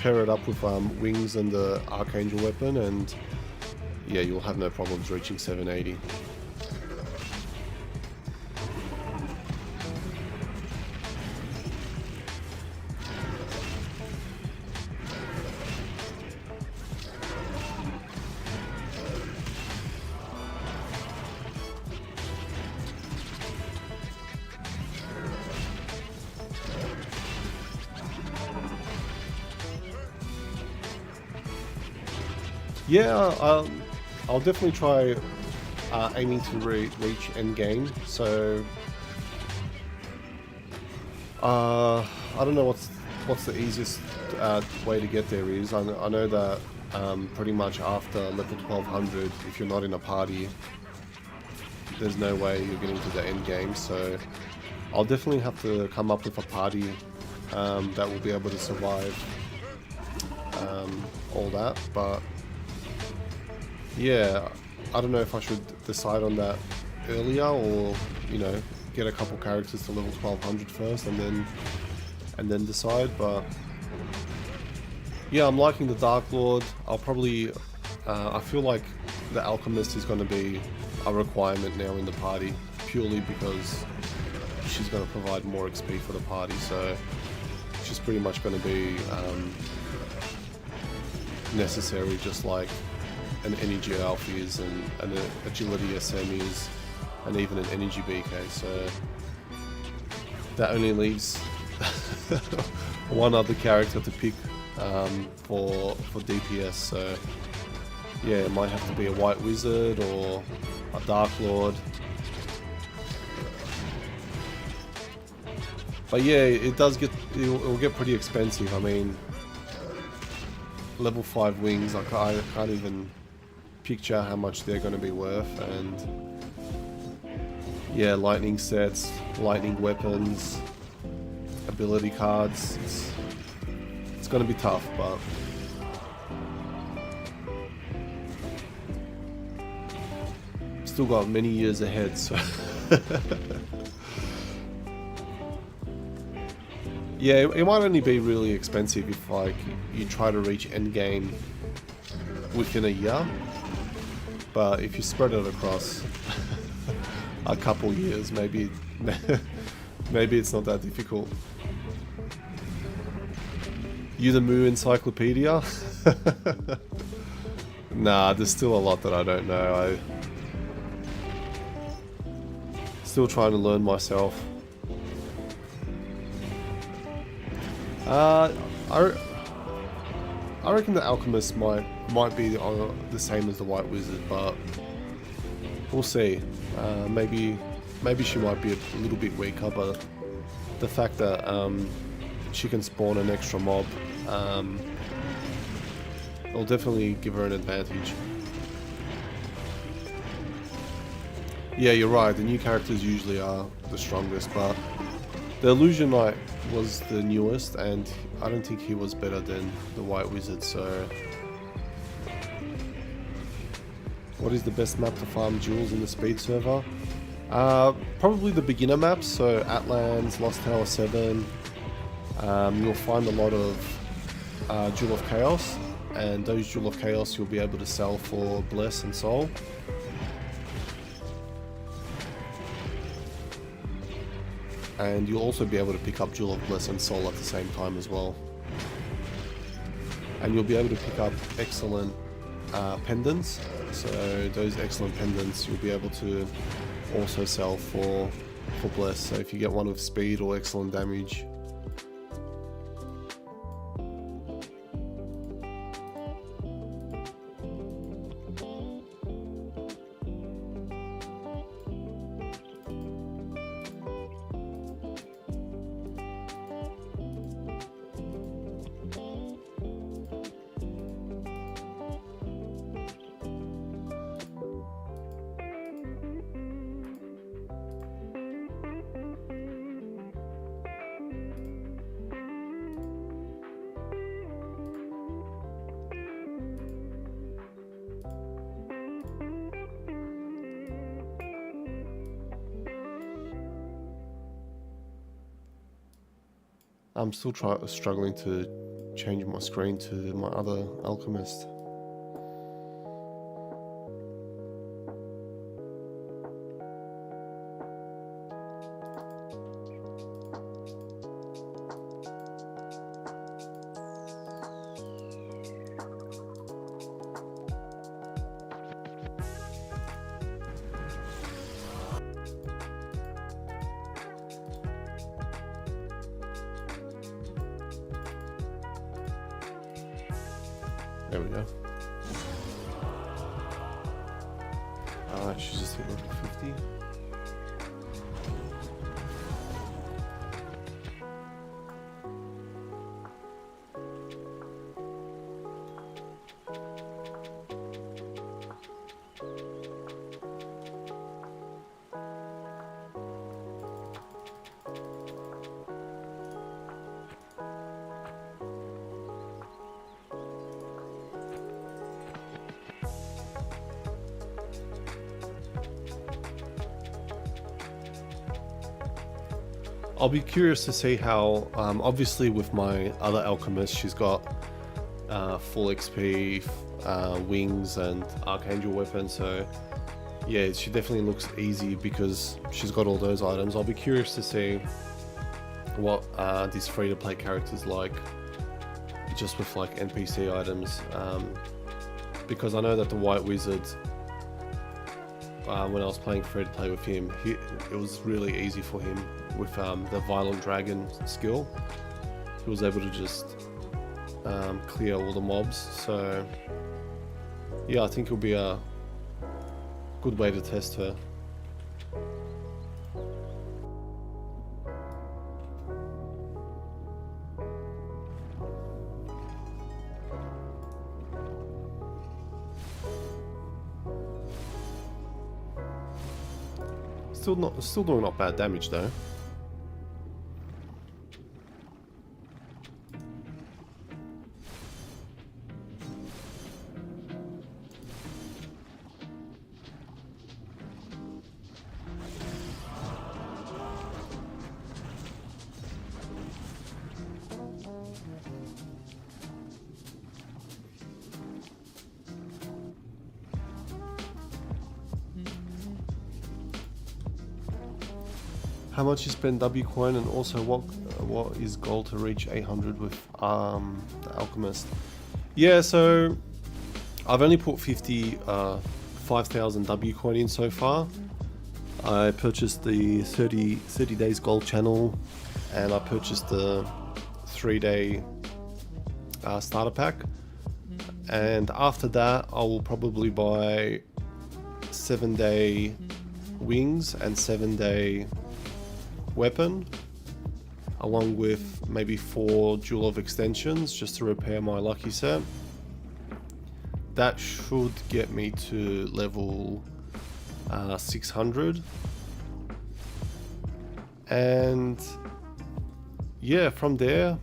Pair it up with wings and the Archangel weapon, and yeah, you'll have no problems reaching 780. Yeah, I'll definitely try aiming to reach end game. So I don't know what's the easiest way to get there is. I know that pretty much after level 1200, if you're not in a party, there's no way you're getting to the end game. So I'll definitely have to come up with a party that will be able to survive all that, but yeah, I don't know if I should decide on that earlier, or get a couple characters to level 1200 first and then decide. But yeah, I'm liking the Dark Lord. I'll probably I feel like the Alchemist is going to be a requirement now in the party, purely because she's going to provide more XP for the party. So she's pretty much going to be necessary, just like an energy Alpha is, and an agility SM is, and even an energy BK. So that only leaves one other character to pick for DPS. So yeah, it might have to be a White Wizard or a Dark Lord. But yeah, it will get pretty expensive. I mean, level 5 wings, like I can't even picture how much they're going to be worth. And yeah, lightning sets, lightning weapons, ability cards. It's going to be tough, but still got many years ahead, so yeah, it might only be really expensive if like you try to reach endgame within a year, but if you spread it across a couple years, maybe maybe it's not that difficult. You the Moo Encyclopedia? Nah, there's still a lot that I don't know. Still trying to learn myself. I reckon the Alchemist might be the same as the White Wizard, but we'll see. Maybe she might be a little bit weaker, but the fact that she can spawn an extra mob, it'll definitely give her an advantage. Yeah, you're right, the new characters usually are the strongest, but the Illusion Knight was the newest, and I don't think he was better than the White Wizard, so... What is the best map to farm jewels in the speed server? Probably the beginner maps, so Atlan's, Lost Tower 7. You'll find a lot of Jewel of Chaos, and those Jewel of Chaos you'll be able to sell for Bless and Soul. And you'll also be able to pick up Jewel of Bless and Soul at the same time as well. And you'll be able to pick up excellent pendants. So those excellent pendants you'll be able to also sell for Bless. So if you get one with speed or excellent damage. I'm still struggling to change my screen to my other Alchemist. There we go. She's just hit level 50. I'll be curious to see how, obviously with my other Alchemist, she's got full XP, wings and Archangel weapon, so yeah, she definitely looks easy because she's got all those items. I'll be curious to see what these free-to-play characters like, just with like NPC items, because I know that the White Wizard, when I was playing free-to-play with him, it was really easy for him with the Violent Dragon skill. He was able to just clear all the mobs, so yeah, I think it'll be a good way to test her. Still doing not bad damage though. How much you spend W coin, and also what is goal to reach 800 with the Alchemist? Yeah, so I've only put 5,000 W coin in so far. I purchased the 30 days gold channel, and I purchased the 3-day starter pack. And after that, I will probably buy 7-day wings and 7-day weapon, along with maybe 4 Jewel of Extensions just to repair my lucky set. That should get me to level 600. And yeah, from there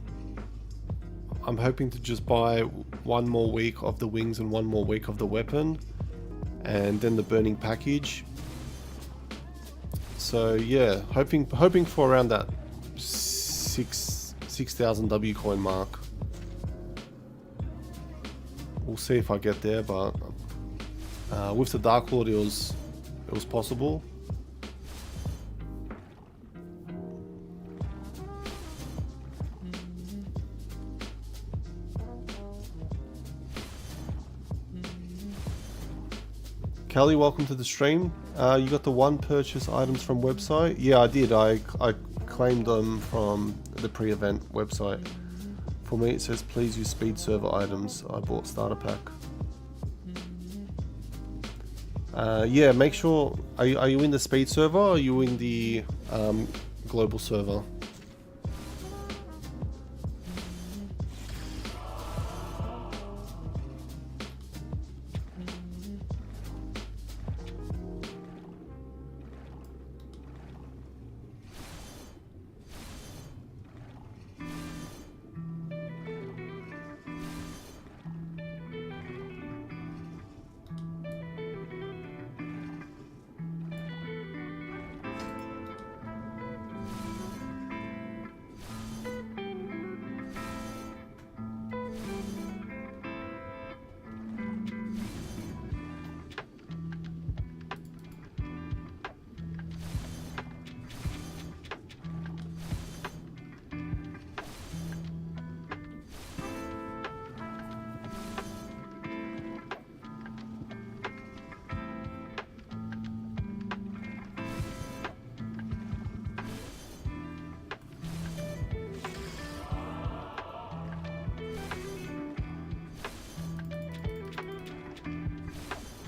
I'm hoping to just buy 1 more week of the wings and 1 more week of the weapon, and then the burning package. So yeah, hoping for around that 6,000 W coin mark. We'll see if I get there, but with the Dark Lord it was possible. Kelly, welcome to the stream. You got the 1 purchase items from website? Yeah, I did. I claimed them from the pre-event website. For me, it says please use speed server items. I bought starter pack. Yeah, make sure. Are you in the speed server, or are you in the global server?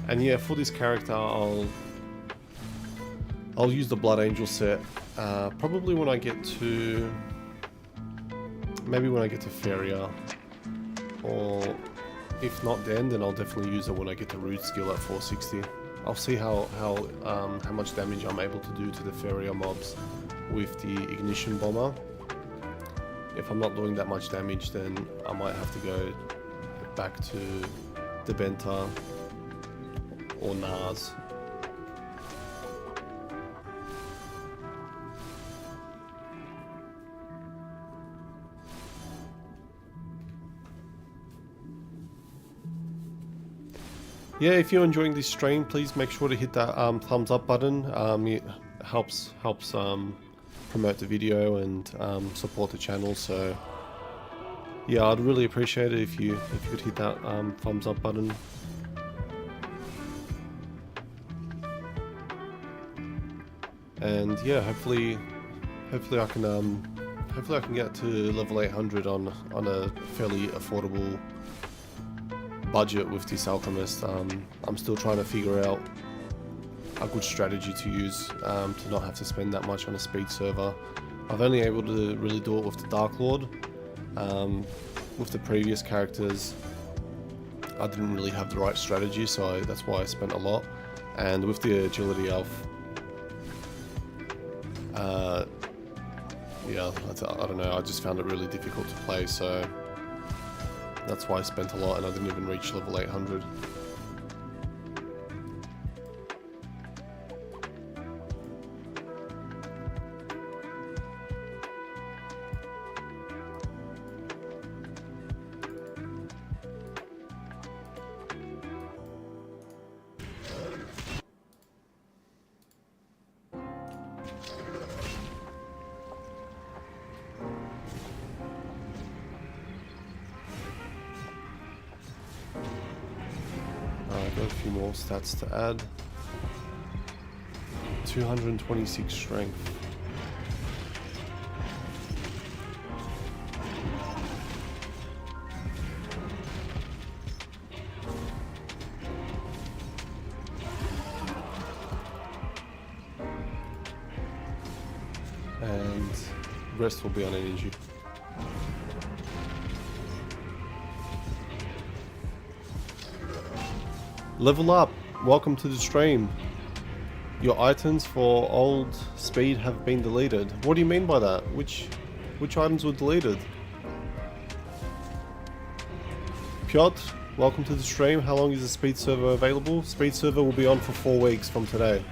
And yeah, for this character, I'll use the Blood Angel set. Probably when I get to, maybe when I get to Feria, or if not then I'll definitely use it when I get to Root Skill at 460. I'll see how much damage I'm able to do to the Feria mobs with the Ignition Bomber. If I'm not doing that much damage, then I might have to go back to Debenta or Nars. Yeah, if you're enjoying this stream, please make sure to hit that thumbs up button. It helps promote the video and support the channel. So yeah, I'd really appreciate it if you could hit that thumbs up button. And yeah, hopefully I can get to level 800 on a fairly affordable budget with this Alchemist. I'm still trying to figure out a good strategy to use to not have to spend that much on a speed server. I've only able to really do it with the Dark Lord. With the previous characters, I didn't really have the right strategy, so that's why I spent a lot. And with the Agility Elf, Yeah, I don't know, I just found it really difficult to play, so that's why I spent a lot and I didn't even reach level 800. Got a few more stats to add. 226 strength. And rest will be on energy. Level up! Welcome to the stream. Your items for old speed have been deleted. What do you mean by that? Which items were deleted? Piotr, welcome to the stream. How long is the speed server available? Speed server will be on for 4 weeks from today.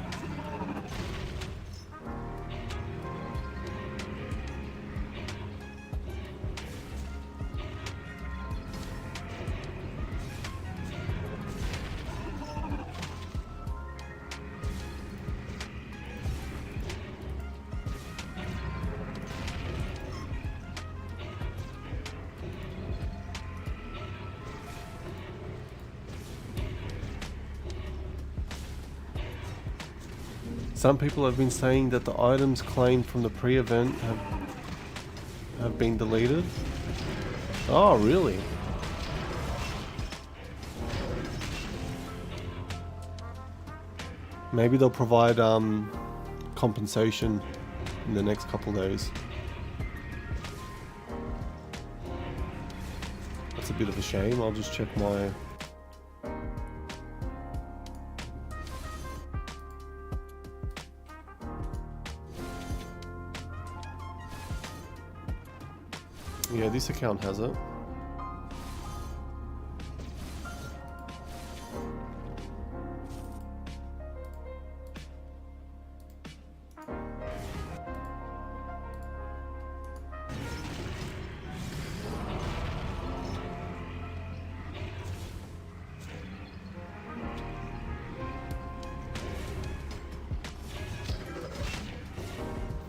Some people have been saying that the items claimed from the pre-event have been deleted. Oh, really? Maybe they'll provide compensation in the next couple days. That's a bit of a shame. I'll just check my... Yeah, this account has it.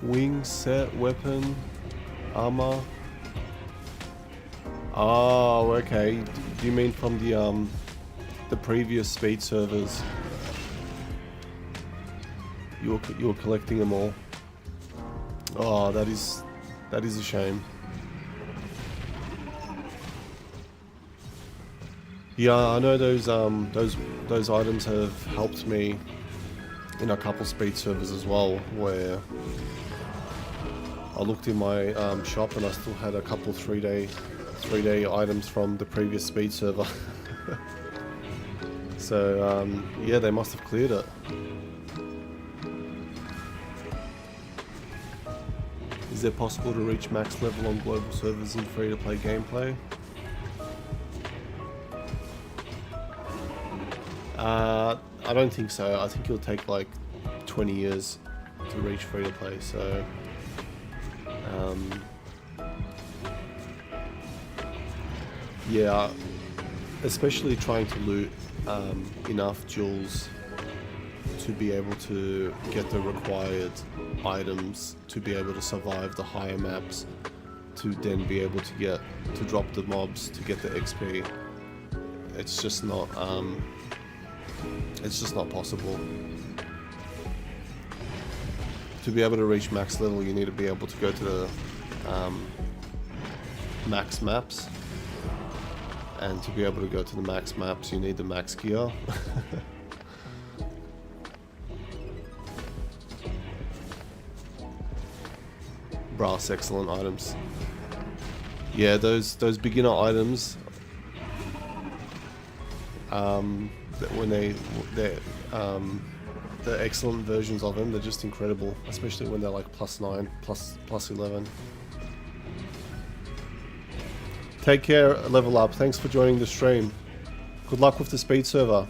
Wing set, weapon, armor. Oh, okay. Do you mean from the previous speed servers? You were collecting them all. Oh, that is a shame. Yeah, I know those items have helped me in a couple speed servers as well, where I looked in my shop and I still had a couple 3-day items from the previous speed server. So yeah, they must have cleared it. Is it possible to reach max level on global servers in free-to-play gameplay? I don't think so. I think it'll take like 20 years to reach free-to-play, so yeah, especially trying to loot enough jewels to be able to get the required items to be able to survive the higher maps, to then be able to drop the mobs to get the XP. It's just not possible. To be able to reach max level, you need to be able to go to the max maps, and to be able to go to the max maps, you need the max gear. Brass, excellent items. Yeah, those beginner items, when the excellent versions of them. They're just incredible, especially when they're like +9, plus 11. Take care, Level Up. Thanks for joining the stream. Good luck with the speed server.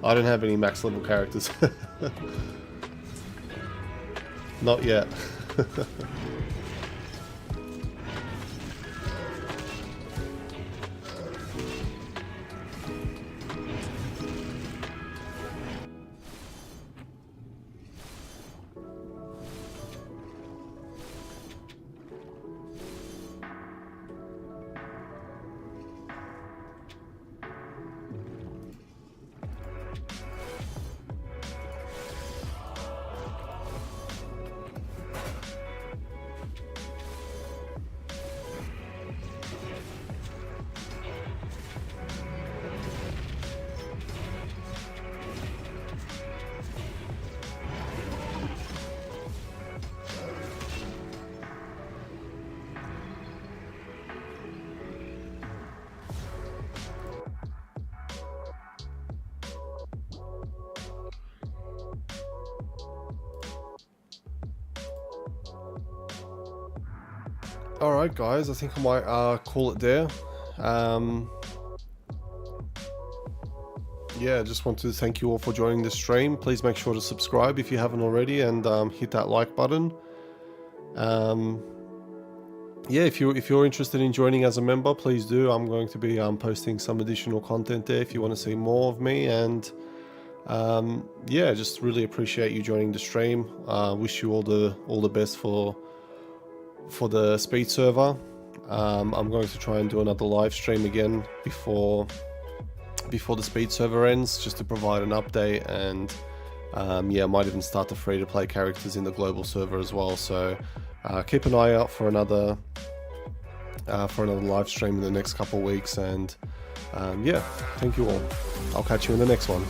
I don't have any max level characters. Not yet. Alright guys, I think I might call it there. Yeah, I just want to thank you all for joining the stream. Please make sure to subscribe if you haven't already, and hit that like button. Yeah, if you're interested in joining as a member, please do. I'm going to be posting some additional content there if you want to see more of me, and yeah, just really appreciate you joining the stream. Wish you all the best for the speed server. I'm going to try and do another live stream again before the speed server ends, just to provide an update, and yeah, I might even start the free-to-play characters in the global server as well. So keep an eye out for another live stream in the next couple of weeks, and yeah, thank you all. I'll catch you in the next one.